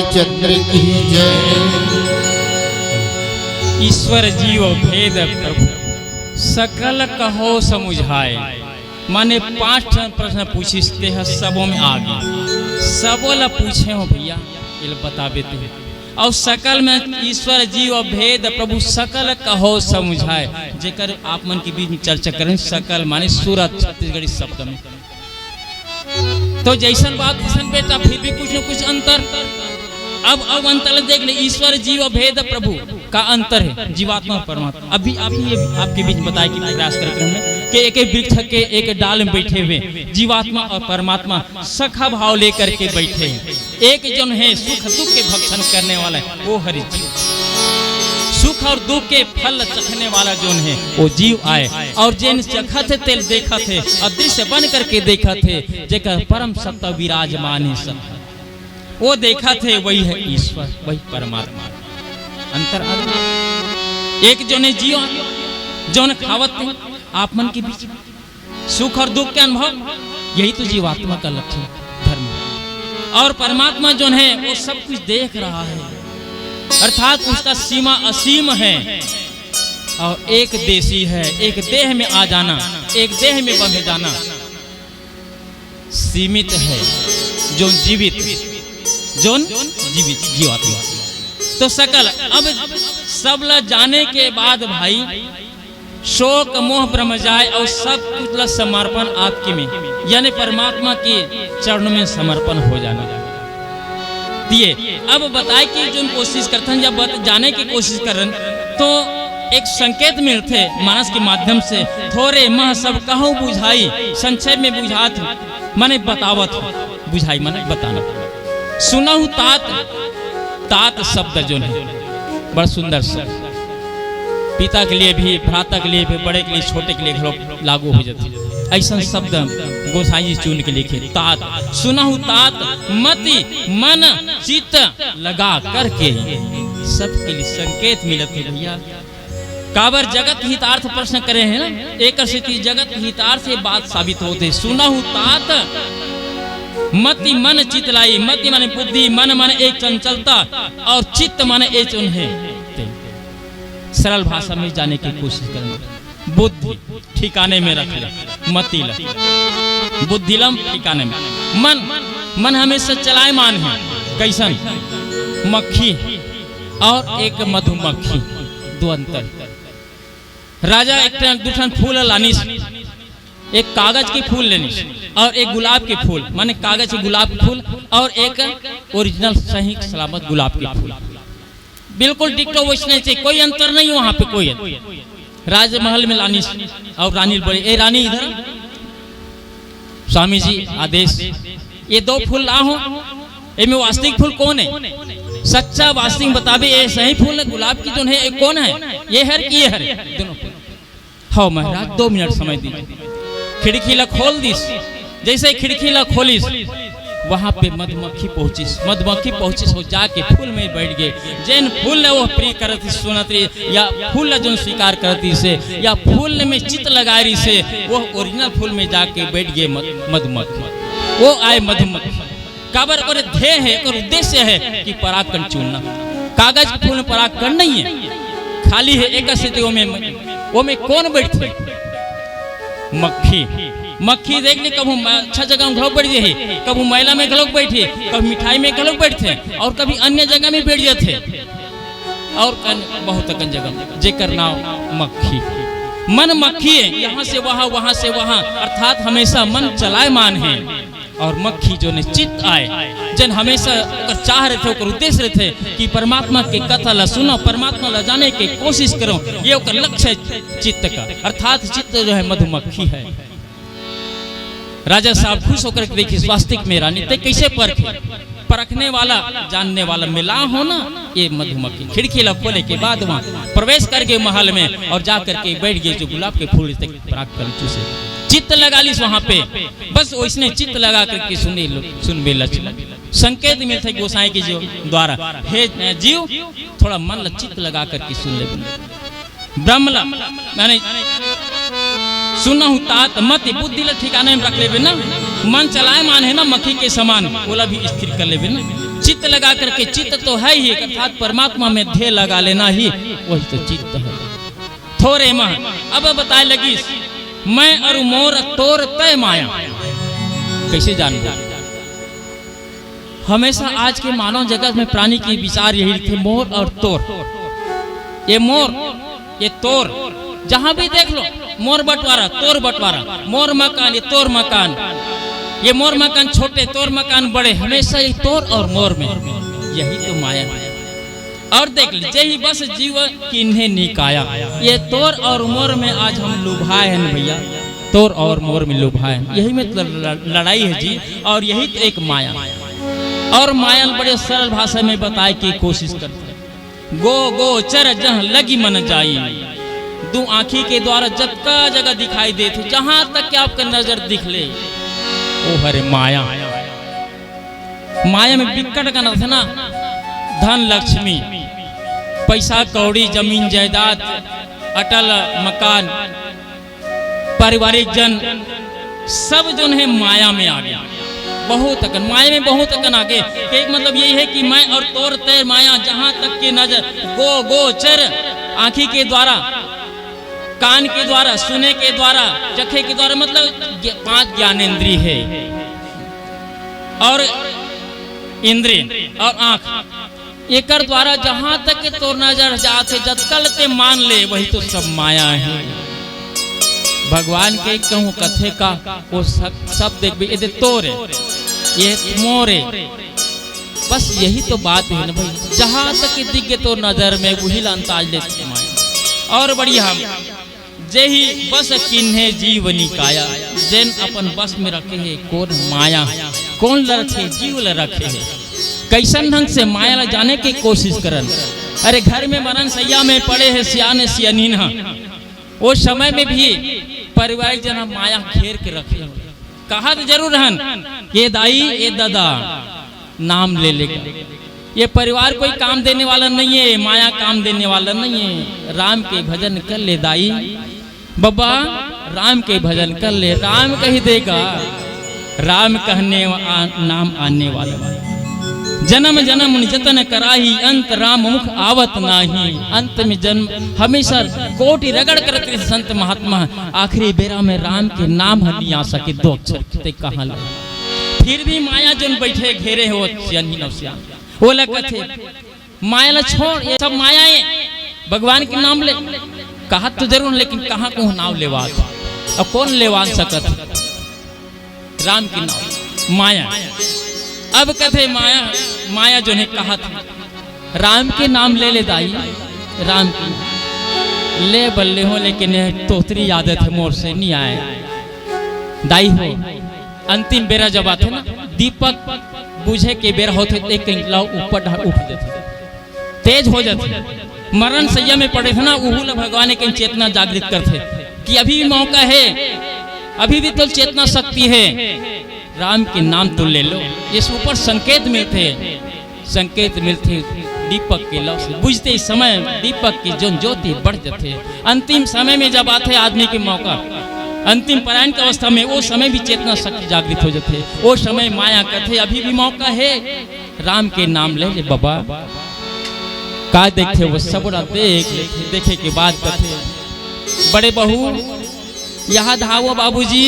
रामचंद्र की जय। ईश्वर जीव भेद प्रभु सकल कहो समुझाए। माने 5 प्रश्न पूछते हैं, सबों में आगे सबो ला पूछे हो भैया, ये बतावे थे। और सकल में ईश्वर जीव भेद प्रभु सकल कहो समुझाए। जेकर आप मन के बीच में चर्चा करें, सकल माने सूरत छत्तीसगढ़ी शब्द में। तो जैसन बात जैसन बेटा, फिर भी कुछ न कुछ अंतर। अब अंतर देख ले, ईश्वर जीव भेद प्रभु का अंतर है, जीवात्मा परमात्मा। अभी आपके बीच बताया कि प्रयास करते हैं कि एक वृक्ष के एक डाल में बैठे हुए जीवात्मा और परमात्मा सखा भाव लेकर के बैठे हैं। एक जन है सुख दुख के भक्षण करने वाला है, वो हरि जीव। सुख और दुख के फल चखने वाला जोन है वो जीव आए। और जिन चखा थे तेल देखा थे, अदृश्य बन करके देखा थे, जेकर परम सत्ता विराजमान है सब, वो देखा थे, वही है ईश्वर, वही परमात्मा। अंतर एक जो ने जीव जो ने खावत थे आप मन के बीच में सुख और दुख के अनुभव, यही तो जीवात्मा का लक्ष्य धर्म है। और परमात्मा जो है वो सब कुछ देख रहा है, अर्थात उसका सीमा असीम है। और एक देशी है, एक देह में आ जाना, एक देह में बंध जाना सीमित है। जो जीवित जीवात्मा तो सकल। अब सब ला जाने के बाद भाई शोक मोह ब्रह्म जाए और सब कुछ ला समर्पण आपके में, यानी परमात्मा के चरणों में समर्पण हो जाना दिए। अब बताए कि जो कोशिश करते हैं, जब जाने की कोशिश कर रहे हैं तो एक संकेत मिलते मानस के माध्यम से, थोड़े मह सब कहूँ बुझाई, संक्षेप में बुझात माने बतावत बुझाई माने बताना। सुना हूँ तात, तात शब्द जो है बड़ा सुंदर शब्द, पिता के लिए भी, भ्राता के लिए भी, बड़े के लिए, छोटे के लिए लागू हो जाती है। ऐसा शब्द गोसाई जी चुन के लिखे, तात। सुना हूँ तात मति मन चित्त लगा करके, सबके लिए संकेत मिलते भैया। काबर जगत हितार्थ प्रश्न करे हैं ना, एक स्थिति जगत हितार्थ से बात साबित होते। सुना हूँ तात मति मन चित्त लाई। मति माने बुद्धि, मन माने एक चंचलता, और चित्त माने एक उन्हें सरल भाषा में जाने की कोशिश करें। बुद्धि ठिकाने में रख ले, मति ल बुद्धिलम ठिकाने में। मन हमेशा चलायमान है, कैसन मक्खी और एक मधुमक्खी, दो अंतर। राजा एक दूठन फूल लानिस, एक कागज के फूल लेनिस और एक गुलाब के फूल, माने कागज के गुलाब के फूल और एक ओरिजिनल सही सलामत गुलाब के फूल, बिल्कुल डिक्टो वैसने से, कोई अंतर नहीं वहां पे कोई। राजमहल में लानिस और रानी बड़ी, ए रानी इधर, स्वामी जी आदेश, ये 2 फूल ला हो, इनमें वास्तविक फूल कौन है? सच्चा वास्तविक बतावे, ये सही फूल है गुलाब की जो है, ये कौन है? ये हर की ये हर दोनों। हाँ महाराज 2 मिनट समय दीजिए। खिड़की ला खोल दिस, जैसे खिड़की ला खोलिस वहां पे मधुमक्खी पहुंचिस। मधुमक्खी पहुंचिस हो जाके फूल में बैठ गए। जैन फूल वो प्रिय करती सुनती, या फूल जो स्वीकार करती से, या फूल में चित्त लगा रही से, वो ओरिजिनल फूल में जाके बैठ गए मधुमक्खी। वो आए मधुमक्खी, काबर और ध्येय है और उद्देश्य है कि परागकण चुनना। कागज के फूल में परागकण नहीं है, खाली है एक स्थिति वो में कौन बैठते? मक्खी। मक्खी देख ली कभी अच्छा जगह में घलोक बैठ गए, कभी मैला में घलोक बैठे, कभी मिठाई में घलोक बैठते, और कभी अन्य जगह में बैठ जाते, और बहुत अकन जगह जेकर नाम मक्खी। मन मक्खी है, यहाँ से वहाँ, वहाँ से वहाँ, अर्थात हमेशा मन चलायमान है। और मक्खी जो निश्चित आए, जन हमेशा चाह रहे थे, उद्देश्य रहे थे कि परमात्मा के कथा ला सुनो, परमात्मा ला जाने की कोशिश करो, ये लक्ष्य है चित्त का। अर्थात चित्त जो है मधुमक्खी है। राजा साहब खुश होकर देखिए वास्तविक में रानी ते कैसे परखने वाला, जानने वाला मिला हो ना, ये मधुमक्खी। खिड़की ला खोले के बाद वहाँ प्रवेश कर गए महल में और जा करके बैठ गए जो गुलाब के फूल से चित्त लगा ली वहां पे। बस उसने चित्त लगा करके सुन बेला संकेत मिलते गोसाई के जो द्वारा, हे जीव थोड़ा मन चित्त लगा करके सुन ले। ब्रह्म मैंने सुना हूँ तात मत बुद्धि ला ठिकाने में रख ले ना, मन चलाए मान है ना मक्खी के समान, बोला भी स्थिर कर ले ना। चित्त लगा करके, चित्त तो है ही अर्थात परमात्मा में ध्येय लगा लेना ही वही तो चित्त है। थोरे मह अब बताए लगी मैं और मोर तोर तय माया। कैसे जान? हमेशा आज के मानव जगत में प्राणी की विचार यही थे, मोर और तोर। ये मोर ये तोर, जहां भी देख लो मोर बंटवारा तोर बंटवारा, मोर मकान ये तोर मकान, ये मोर मकान छोटे तोर मकान बड़े, हमेशा ये तोर और मोर में यही तो माया है। और देख लीजिए ही बस जीव किन्हें निकाया, ये तोर और मोर में आज हम लुभाए हैं भैया, तोर और मोर में लुभाए हैं, यही में लड़ाई है जी। और यही तो एक माया, और माया बड़े सरल भाषा में बताए की कोशिश करते हैं। गो गो चर जहाँ लगी मन जाई, दो आँखी के द्वारा जगह जगह दिखाई देते, जहां तक कि आपका नजर दिख ले ओ हरे माया। माया में बिकट का अर्थ है ना, धन लक्ष्मी, पैसा कौड़ी, जमीन जायदाद, अटल मकान, पारिवारिक जन, सब जो है माया में आ गया। बहुत अकन माया में बहुत अकन आगे, एक मतलब यही है कि मैं और तोर तय माया, जहां तक की नजर गो गो चर, आंखी के द्वारा, कान के द्वारा, सुने के द्वारा, चखे के द्वारा, मतलब 5 ज्ञानेंद्रिय है, और इंद्रिय और आंख एक द्वारा जहां तक तो नजर जाते जतकल ते मान ले वही तो सब माया है। भगवान के कहूँ कथे का वो सब देख भी ये तोरे ये मोरे, बस यही तो बात है ना भाई, जहां तक दिखे तो नजर में वही अंदाज लेते माया। और बढ़िया जेही बस किन्हे जीव निकाया, जैन अपन बस में रखे है कौन माया, कौन रखे जीव ल रखे है, कैसन ढंग से माया ला जाने की कोशिश करन। अरे घर में बनन सैया में पड़े है सियाने सियानीन, वो समय में भी परिवार जना माया घेर के रखे, कहा तो जरूर हन ये दाई ये दादा नाम ले लेगा, ये परिवार कोई काम देने वाला नहीं है, माया काम देने वाला नहीं है। राम के भजन कर ले दाई बाबा, राम के भजन कर ले, राम कही देगा, राम कहने नाम आने वाला। जन्म जन्म जतन कराही, अंत राम मुख आवत नाही, अंत में जन्म हमेशा कोटि रगड़ करते संत महात्मा, आखिरी बेरा में राम के नाम नहीं आ सके, 2 अक्षर ते कहा ले। फिर भी माया जन बैठे घेरे हो वो लगते माया ला छोड़, ये सब मायाएं, भगवान के नाम ले कहा तो जरूर, लेकिन कहाँ को नाम लेवा, अब कौन लेवा सकत राम के नाम माया। अब कथे माया, माया जो ने कहा था राम के नाम ले ले दाई, राम की ले बल्ले हो, लेकिन तोतरी आदत है मोर से नहीं आए दाई हो। अंतिम बेरा जब आते ना, दीपक बुझे के बेरा होते एक लाओ ऊपर उठ देते, तेज हो जाते, मरण सैया में पड़े थे ना, उहुल भगवान के चेतना जागृत करते कि अभी भी मौका है, अभी भी तो चेतना शक्ति है, राम के नाम तो ले लो। इस ऊपर संकेत मिलते, संकेत मिलते दीपक के लौ से, बुझते समय दीपक की जो ज्योति बढ़ जाते। अंतिम समय में जब आते आदमी के मौका, अंतिम परायण की अवस्था में, वो समय भी चेतना शक्ति जागृत हो जाते, वो समय माया कहते अभी भी मौका है, राम के नाम ले ले बाबा। का देखते वो सब देखे के बाद कहते बड़े बहू यहाँ धावो बाबूजी,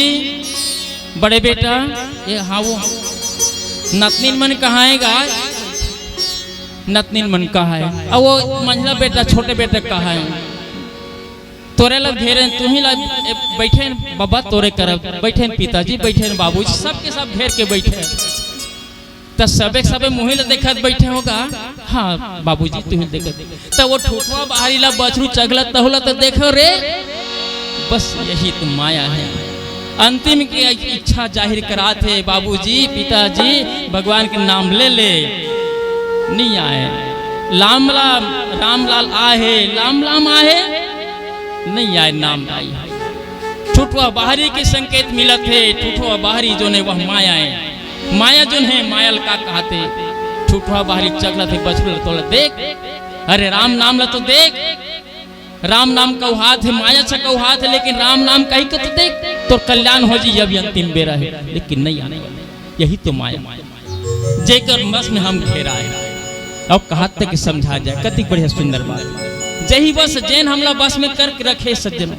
बड़े बेटा ये हावो, नतनीन मन कहाँ है गाय, नतनीन मन कहाँ है, अब वो मंझला बेटा छोटे बेटा कहाँ है, तोरे लग घेरे, तुम ही लग बैठे बाबा, तोरे कर बैठे पिताजी, बैठे बाबूजी, सबके सब घेर के बैठे, तो सबे सबे मुँह ला देखत बैठे होगा, हाँ बाबूजी तुम ही देखत, तो वो ठोठवा बाहरी ला बछरू चगला तहुला तो देखो रे, बस यही तो माया है। अंतिम की इच्छा जाहिर कराते बाबूजी पिताजी, भगवान के नाम ले ले, नहीं आए, लाम लाम रामलाल आहे, लाम लाम आहे, नहीं आए नाम आई। ठुठवा बाहरी के संकेत मिलत है, ठुठवा बाहरी जो ने वह माया है, माया जो है मायल का कहते, ठुठवा बाहरी चगला थे बछड़ा तोला देख, अरे राम नाम ला तो देख, राम नाम का हाथ है, माया से का हाथ है, लेकिन राम नाम कहीं को तो देख, तो कल्याण हो जी, अभी अंतिम बेरा है, लेकिन नहीं आने वाला, यही तो माया। जेकर बस में हम घेराए अब कहते कि समझा जाए कति बढ़िया सुंदर बात जही बस जैन हमला बस में कर रखे सज्जन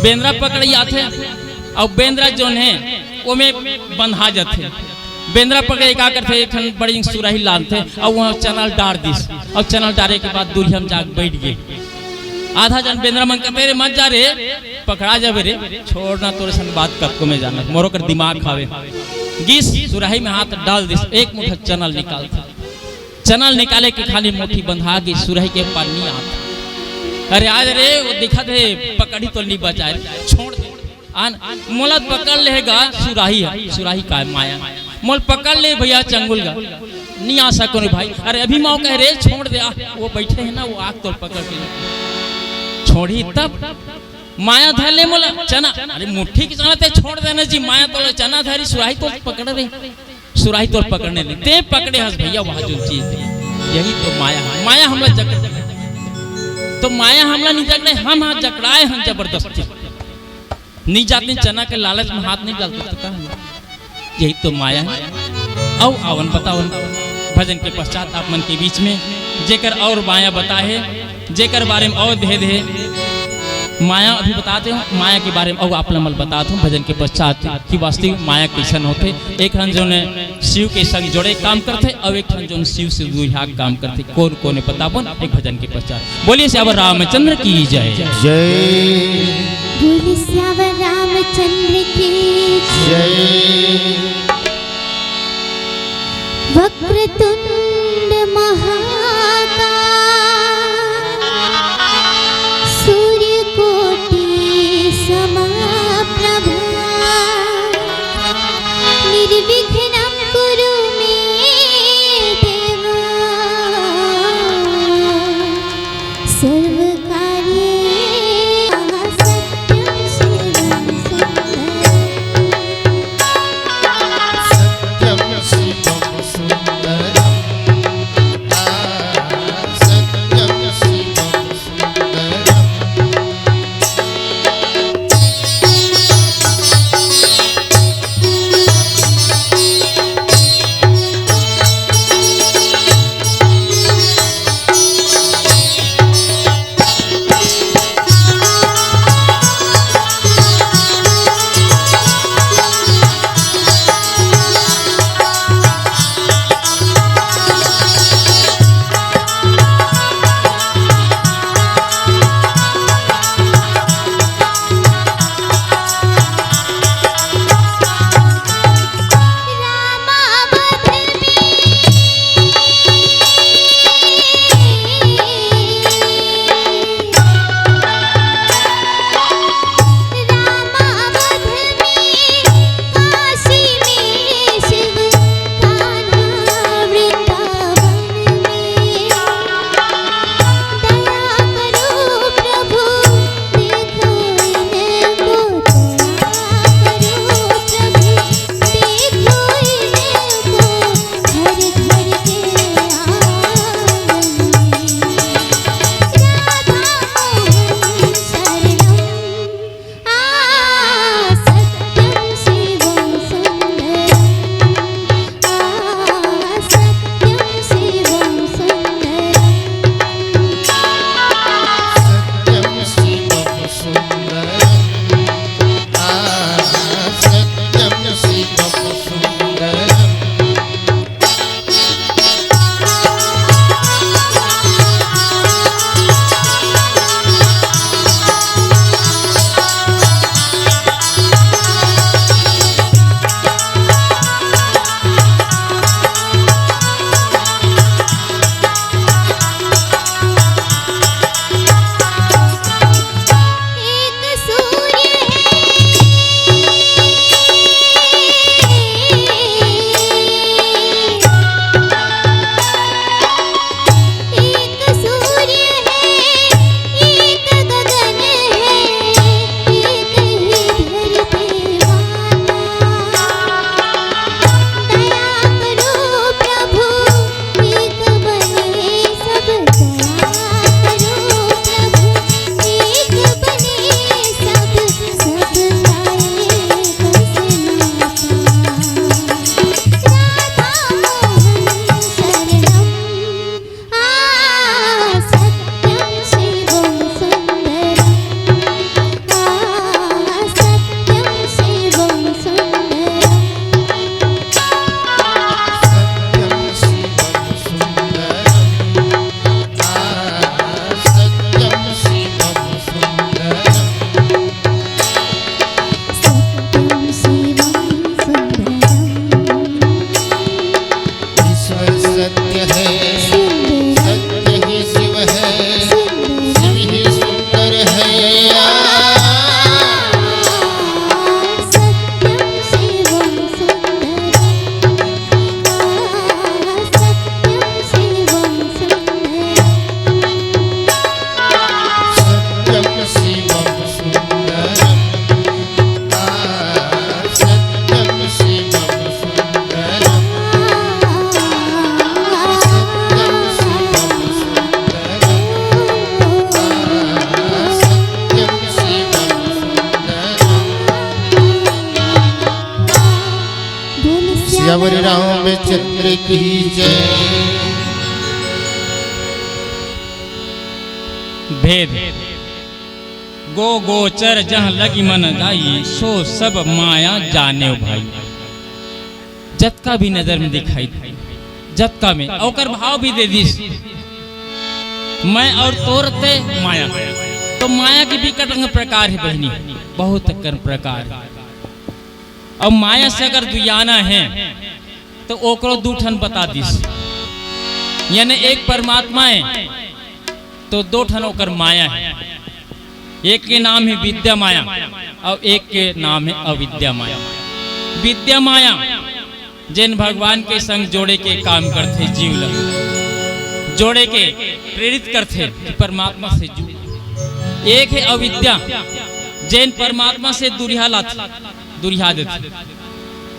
बेंद्रा पकड़ आते और बेंद्रा जोन है वो में बंधा जाते बेंद्रा पकड़े का करते एक बड़ी सुराही लानते और वहाँ चैनल डार दिस और चैनल डारे के बाद दूरी हम जाग बैठ गए आधा जन बेंद्रा मन का मेरे मत जा रे पकड़ा जावे रे छोड़ना तोरे संग बात कर को में जाना मोरो कर दिमाग खावे गिस सुराही में हाथ डाल दिस एक मुठ्ठा चैनल निकालते चैनल निकाले के खाली मुट्ठी बंधा के सुराही के पार नहीं आता अरे आज रे वो दिखा थे पकड़ी तो नहीं बचाए छोड़ दे मोला पकड़ लेगा सुराही का माया मोल पकड़ ले भैया चंगुल का नहीं आ सको भाई अरे अभी माओ कह रहे छोड़ दे वो बैठे हैं ना वो आग तो पकड़ के छोड़ी तब माया धर ले मोला चना अरे मुट्ठी की चना छोड़ देना जी माया तो चना धरी सुराही तो पकड़ रहे सुराही तो पकड़ने लगे ते पकड़े हंस भैया वहां जो चीज थी यही तो माया हमला जकड़ तो माया हमला नहीं जकड़े हम हाथ जकड़ाए हम जबरदस्ती नहीं जाते चना के लालच में हाथ नहीं डालते यही तो माया है आओ आवन बताओ भजन के पश्चात आप मन के बीच में जेकर और माया बता है जेकर बारे में और भेद है माया अभी बताते हूँ माया के बारे में और आप लमल बताते हूँ भजन के पश्चात कि वास्तविक माया कैसन होते एक हन जो ने शिव के संग जोड़े काम करते और एक हन जो शिव से दूरिया काम करते कौन कौन बताबन एक भजन के पश्चात बोलिए श्यावर रामचंद्र की जय जय बोले श्यावर रामचंद्र की जय वक्रतुंड महाकाय सूर्यकोटि समप्रभा निर्विघ्नं कुरु मे देव सर्वकार्येषु सत्यं शिवं सुन्दरम् सत्यं शिवं सुन्दरम् सुंदर सत्य ही शिव है, शिव ही सुंदर है। सत्यं शिवं सुंदरं सत्यं शिवं सुंदरं सत्यं शिवं सुंदरं, सत्यं शिवं सुंदरं, सत्यं शिवं सुंदरं, सत्यं शिवं सुंदरं। सियावर रामचंद्र की जय। भेद गो गोचर जहाँ लगी मन जाई, सो सब माया जाने भाई। जतका भी नजर में दिखाई दे, जतका में ओकर भाव भी दे दिस, मैं और तोरते माया। तो माया के भी कटंग प्रकार है बहनी, बहुत कर प्रकार। अब माया से अगर दुयाना है तो ओकरो दूठन बता दिस, यानी एक परमात्मा है तो दो ठन ओकर माया है। एक के नाम है विद्या माया और एक के नाम है अविद्या माया। विद्या माया जिन भगवान के संग जोड़े के काम करते, जीव लग जोड़े के प्रेरित करते कि परमात्मा से जुड़। एक है अविद्या जिन परमात्मा से दुरिहा लाते, दुरिहा देते।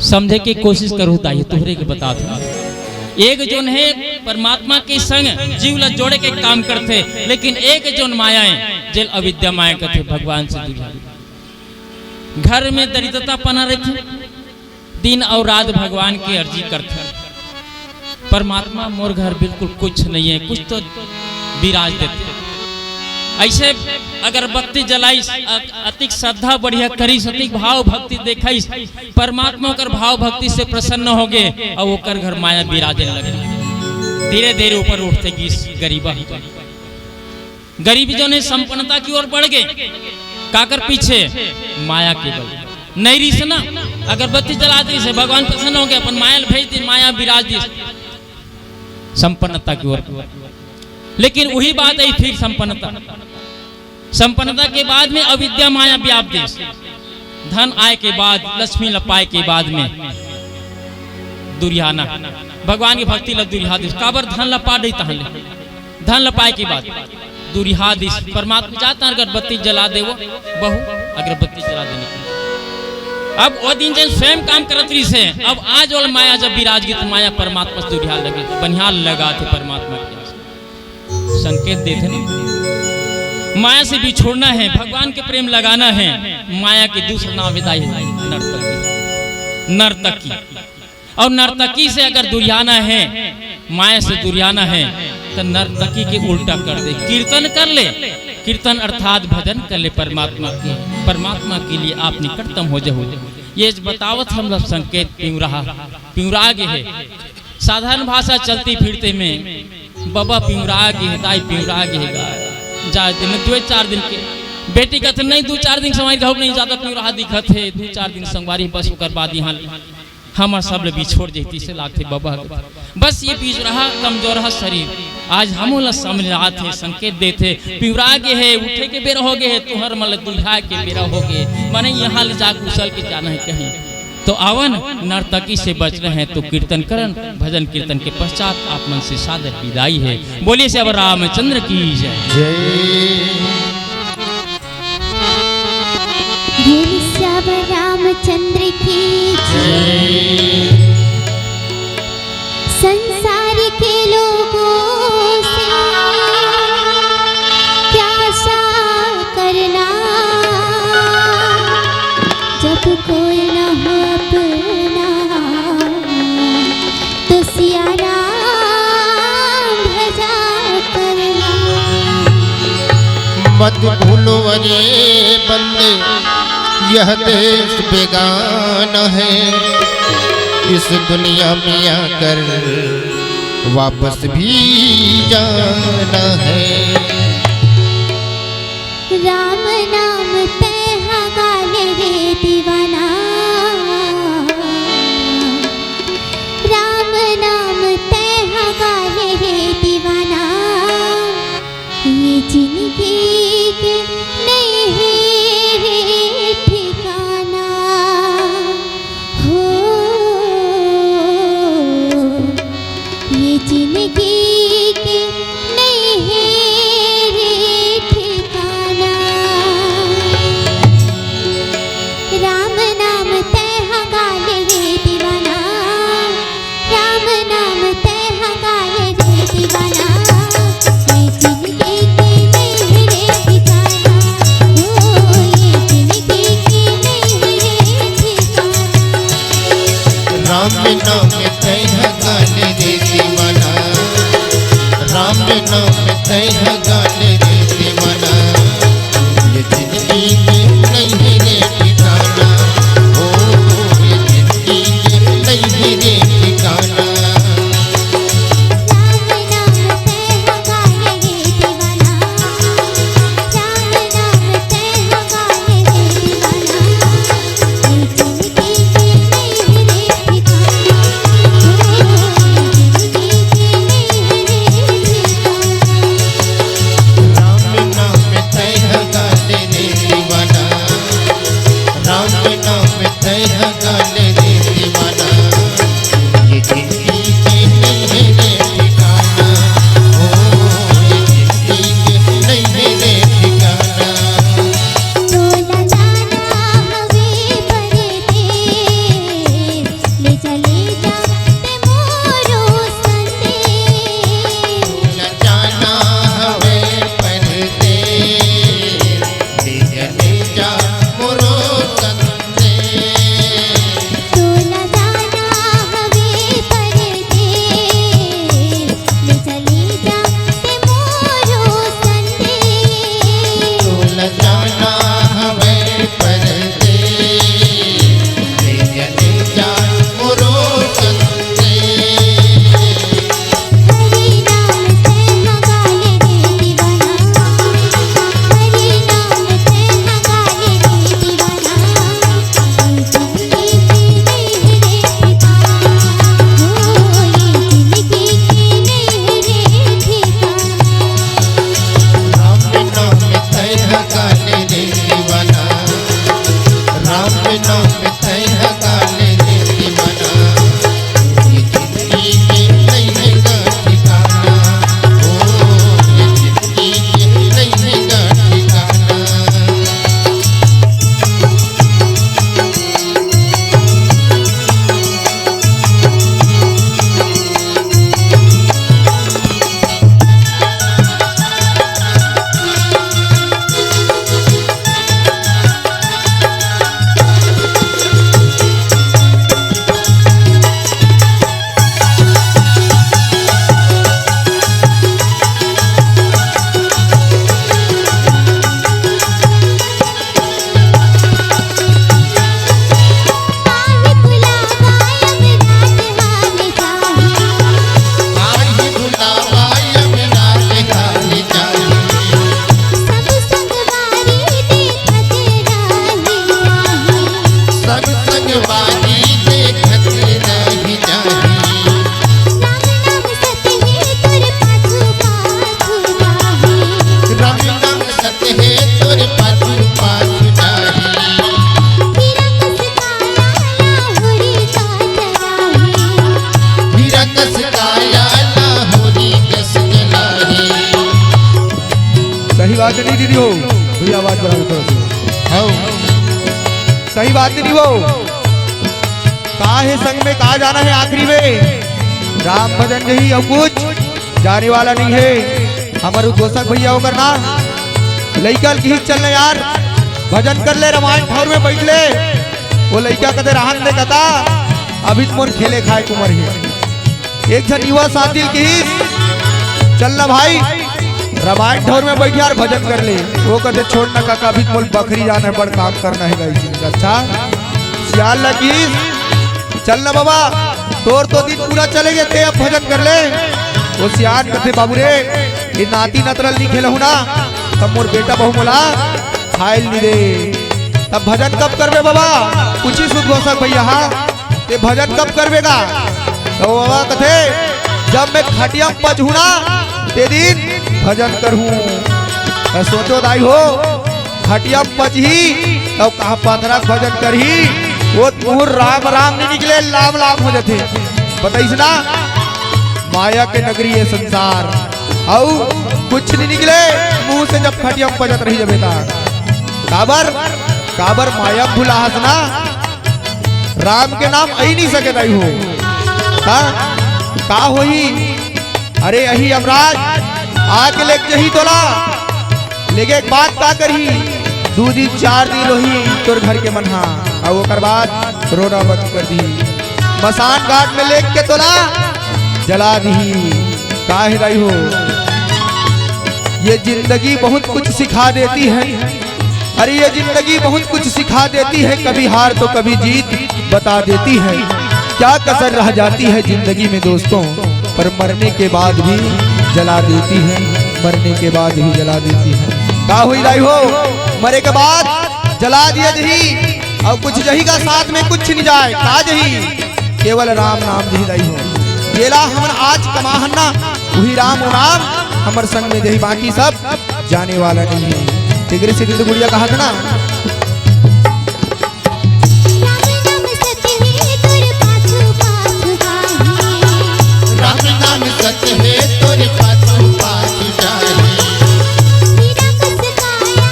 समझे की कोशिश करो ताई तोहरे के बता दो। एक जोन है परमात्मा के संग जीव ला जोड़े के काम करते, लेकिन एक जोन माया है जेल अविद्या माया करते, भगवान से दूर। घर में दरिद्रता पना रखे, दिन और रात भगवान की अर्जी करते। परमात्मा मोर घर बिल्कुल कुछ नहीं है, कुछ तो विराज देते। ऐसे अगर भक्ति जलाइस, अतिक श्रद्धा बढ़िया करीस, अतिक भाव भक्ति देखाइस, परमात्मा कर भाव भक्ति से प्रसन्न हो गए और वो कर घर माया विराजने लगे। धीरे धीरे ऊपर उठते गीस गरीबा, गरीबी जो ने संपन्नता की ओर बढ़ गए। काकर पीछे माया के बल नहीं रही ना, अगरबत्ती जला दी से भगवान प्रसन्न हो गए, अपन माया भेज दी, माया विराज दी संपन्नता की ओर। लेकिन वही बात है फिर संपन्नता के बाद में अविद्या माया व्याप देश। धन आय के बाद, लक्ष्मी लपाए के बाद में दुर्याना भगवान की भक्ति लग दुरिहा दिस। काबर धन लपा रही तहन, धन लपाए के बाद दुरिहा दिस। परमात्मा चाहता अगरबत्ती जला दे, वो बहु अगरबत्ती जला देने की। अब वो दिन जब स्वयं काम करत रही से, अब आज वाला माया जब विराज गई तो माया परमात्मा से दुरिहा लगे, बनिहाल लगा थे परमात्मा के संकेत देते ना। माया से भी छोड़ना है, भगवान के प्रेम लगाना है। माया के दूसरा नाम विदाई है नर्तकी, नर्तकी। और नर्तकी से अगर दुरियाना है, माया से दुरियाना है तो नर्तकी के उल्टा कर दे, कीर्तन कर ले। कीर्तन अर्थात भजन कर ले परमात्मा के, परमात्मा के लिए आप निकटतम हो जाओ। ये बतावत हम लोग संकेत पिंगरा गे है। साधारण भाषा चलती फिरते में बाबा पिंगरा गे है, दाई पिंगरा गे है, जा दिन 2-4 दिन के बेटी कहते नहीं 2-4 दिन संवारी घाव नहीं ज्यादा पिंगरा दिखत है, 2-4 दिन संवारी बस ओकर बाद यहाँ हमार सब ले भी छोड़ जेती से लाते बाबा। बस ये बीच रहा कमजोर रहा शरीर, आज हम ला समझ आते संकेत देते पिंगरा गे है, उठे के बेरा हो गए है, तुहर मल दुल्हा के बेरा हो गए, माने यहाँ ले जा कुशल के जाना है कहीं। तो आवन नर्तकी से बच रहे हैं तो कीर्तन करन, भजन कीर्तन के पश्चात आप मन से सादर विदाई है। बोलिए से अब रामचंद्र की जय। श्याम रामचंद्र की जय। संसार के लोगों से क्या आशा करना, जब कोई न हो अपना तो सिया राम भजा करना। मत भूलो अरे बंदे यह देश बेगाना है, इस दुनिया में आकर वापस भी जाना है। राम नाम तेहा गाले रे दीवाना, राम नाम तेहा गाले रे राम के नाम तय गाने रे दीवाना ये जिंदगी में नहीं रे ठिकाना ओ ये जिंदगी में नहीं रे ठिकाना बात नहीं दीदी हो थोड़ी आवाज बढ़ा थोड़ा सा सही बात नहीं वो कहा है संग में कहा जाना है आखिरी में राम भजन यही अब कुछ जाने वाला नहीं है हमारे उद्घोषक भैया हो करना लइका की चलने यार भजन कर ले रामायण ठाकुर में बैठ ले वो लइका कदे रहन दे कता अभी मोर खेले खाए कुमर है एक जन युवा साथी की चलना भाई रामायण ठाकुर में बैठ यार भजन कर ले वो कदे छोड़ना का अभी मोल बकरी जाना है बड़ काम करना है गाइस अच्छा सियाल लगी चलना बाबा तोर तो दिन पूरा चलेगे ते अब भजन कर ले वो सियान कथे बाबू रे ये नाती नतरल नहीं खेलहु ना तब मोर बेटा बहु मोला खाइल नहीं रे तब भजन कब करबे बाबा कुछ ही सुध घोषक भैया हाँ ते भजन कब करबेगा तो बाबा कथे जब मैं खटिया पजहू ना ते दिन भजन करहूँ सोचो दाई हो खटिया पजही तो कहा 15 भजन करही वो तू राम राम नहीं निकले लाभ लाभ हो जाते बताइस ना माया के नगरी है संसार और कुछ नहीं निकले मुंह से जब खटिया बजत रही जब काबर काबर माया भूला हसना राम के नाम आई नहीं सके दाई हो का होई अरे यही अमराज आके लेक जही तोला लेके एक बात का करही 2 दिन 4 दिन लोही तोर घर के मनहा और वो बाद रोना बंद कर दी मसान घाट में लेक के तोला जला दी का है दाई हो, ये जिंदगी बहुत कुछ सिखा देती है। अरे ये जिंदगी बहुत कुछ सिखा देती है, कभी हार तो कभी जीत बता देती है। क्या कसर रह जाती है जिंदगी में दोस्तों, पर मरने के बाद भी जला देती है, मरने के बाद भी जला देती है। का हुई दाई हो, मरे के बाद जला दिया जही और कुछ जही का साथ में कुछ नहीं जाए, का जही केवल राम नाम जही दाई हो। जेला हमन आज कमाहना वही राम नाम हमर संग में जही, बाकी सब जाने वाला नहीं है। तिगरी से तो गुड़िया कहा था ना, राम नाम सत्य है तोरे पाछू पाछू जाही, हीरा कस काया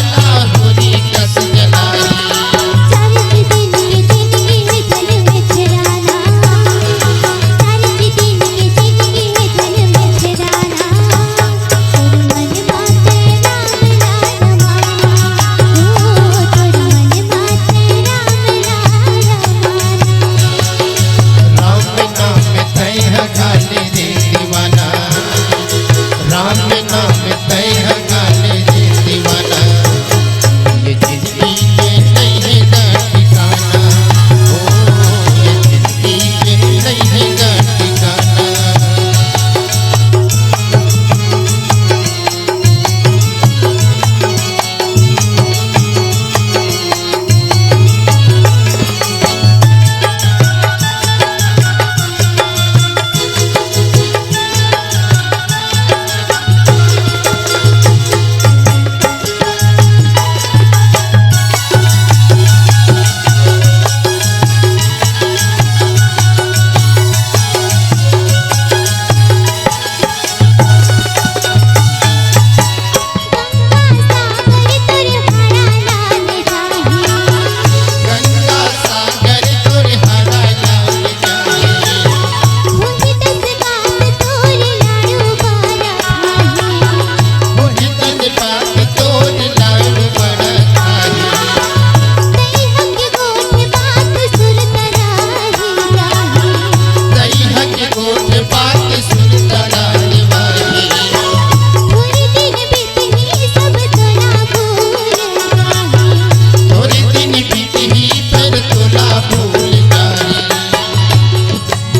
ना होरी कस जलाई,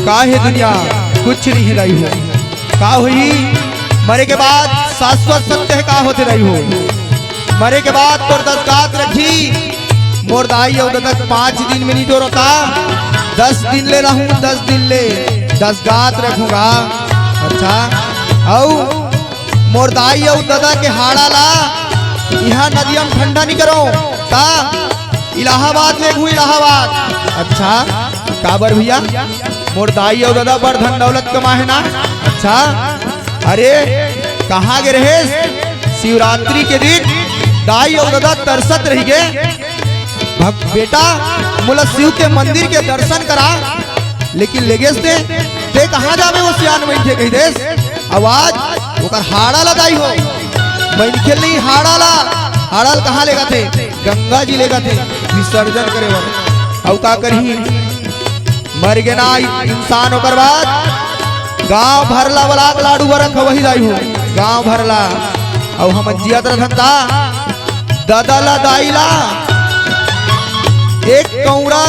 का है दुनिया कुछ नहीं है दाई हो। का हुई मरे के बाद शाश्वत सत्य है, का होते दाई हो। मरे के बाद तोर 10 गात रखी मोर दाई और ददक 5 दिन में नहीं तो रोता, 10 दिन ले रहूं, 10 दिन ले 10 गात रखूंगा। अच्छा औ मोर दाई और दादा के हाड़ा ला यहाँ नदियां ठंडा नहीं करो का, इलाहाबाद ले घू इलाहाबाद। अच्छा काबर भैया मोर दाई और दादा बड़ धन दौलत कमाए ना। अच्छा अरे कहाँ गे रहे, शिवरात्रि के दिन दाई और दादा तरसत रही गे, बेटा मोला शिव के मंदिर के दर्शन करा, लेकिन लेगेस ते कहाँ जावे वो सियान बैठे कही देश आवाज ओकर हाड़ा ला दाई हो। बैठे नहीं हाड़ा ला, हाड़ाल कहाँ लेगा थे, गंगा जी लेगा थे विसर्जन करे वाले। अब का करही मर गे ना इंसान होकर बाद गांव भरला वाला लाडू बरख वही दाई हो, गांव भरला और हम जियात रखता दादा ला दाई ला एक कौड़ा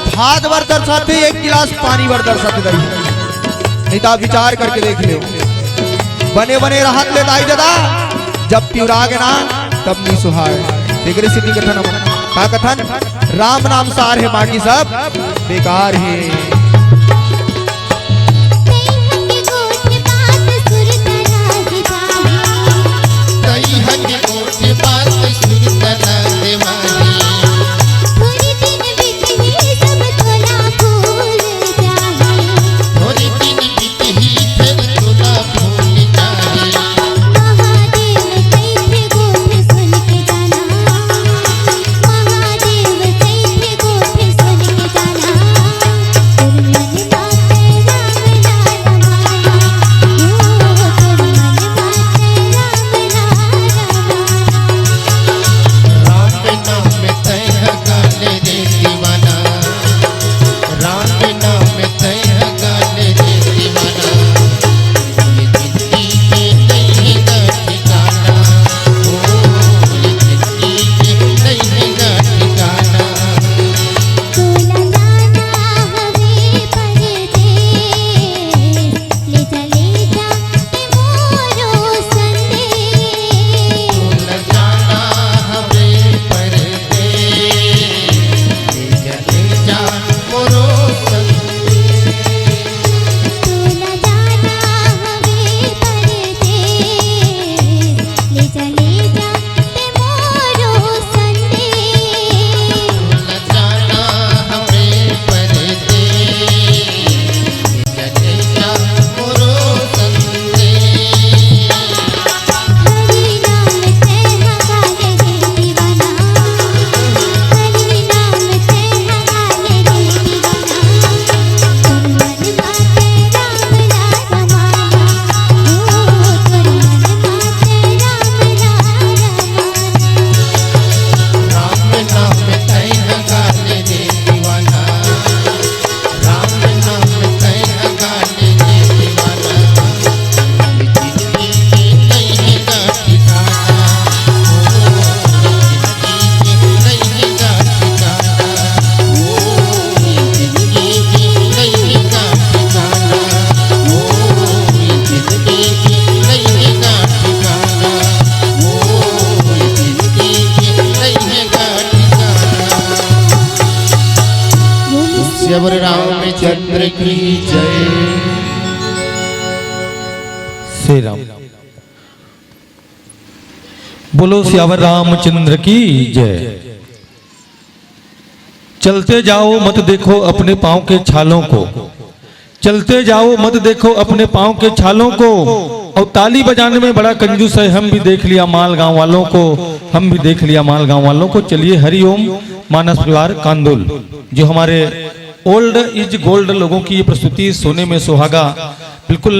भात बर दर्शाते, 1 गिलास पानी बर दर्शाते दाई। नहीं तो विचार करके देख ले, बने बने राहत ले दाई दादा, जब पिउरा गे ना तब नहीं सुहाए। देखरे सिद्धि कथन का कथन राम नाम सार है, बाकी सब बेकार है। रामचंद्र की जय। श्री राम। बोलो सियावर रामचंद्र की जय। चलते जाओ मत देखो अपने पांव के छालों को, चलते जाओ मत देखो अपने पांव के छालों को, और ताली बजाने में बड़ा कंजूस है, हम भी देख लिया माल गांव वालों को, हम भी देख लिया माल गांव वालों को। चलिए हरिओम मानस परिवार कांदुल, जो हमारे ओल्ड इज गोल्ड लोगों की ये प्रस्तुति सोने में सुहागा, बिल्कुल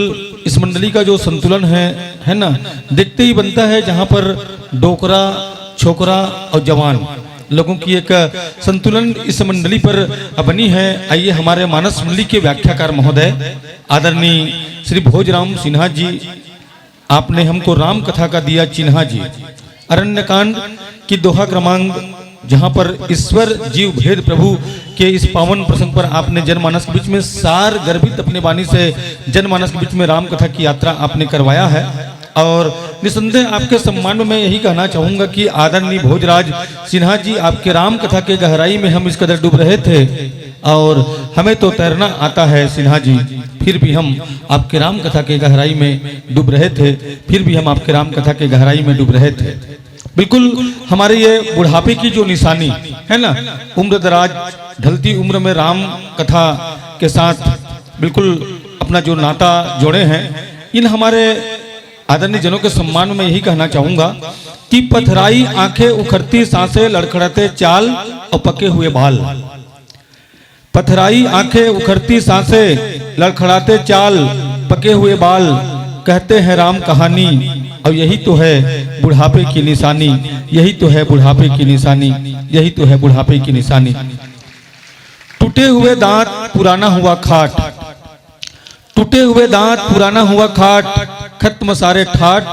इस मंडली का जो संतुलन है ना, देखते ही बनता है, जहां पर डोकरा छोकरा और जवान लोगों की एक संतुलन इस मंडली पर बनी है। आइए हमारे मानस मंडली के व्याख्याकार महोदय आदरणीय श्री भोजराम सिन्हा जी, आपने हमको राम कथा का दिया चिन्हा जी, अरण्यकांड की दोहा क्रमांक, जहां पर ईश्वर जीव भेद प्रभु के इस पावन प्रसंग पर आपने जनमानस के बीच में सार गर्भित अपने वाणी से जनमानस के बीच में राम कथा की यात्रा आपने करवाया है। और निसंदेह आपके सम्मान में मैं यही कहना चाहूंगा कि आदरणीय भोजराज सिन्हा जी, आपके राम कथा के गहराई में हम इस कदर डूब रहे थे, और हमें तो तैरना आता है सिन्हा जी, फिर भी हम आपके राम कथा के गहराई में डूब रहे थे, फिर भी हम आपके राम कथा के गहराई में डूब रहे थे। बिल्कुल हमारे ये बुढ़ापे की जो निशानी है ना, उम्र दराज ढलती उम्र में राम कथा के साथ बिल्कुल अपना जो नाता जोड़े हैं, इन हमारे आदरणीय जनों के सम्मान में यही कहना चाहूंगा कि पथराई आंखें, उखड़ती सांसें, लड़खड़ाते चाल और पके हुए बाल। पथराई आंखें, उखड़ती सांसें, लड़खड़ाते चाल, पके हुए बाल, कहते हैं राम कहानी, और यही तो है बुढ़ापे की निशानी, यही तो है बुढ़ापे की निशानी, यही तो है बुढ़ापे की निशानी। टूटे हुए दांत, पुराना हुआ खाट, टूटे हुए दांत, पुराना हुआ खाट, खत्म सारे ठाट,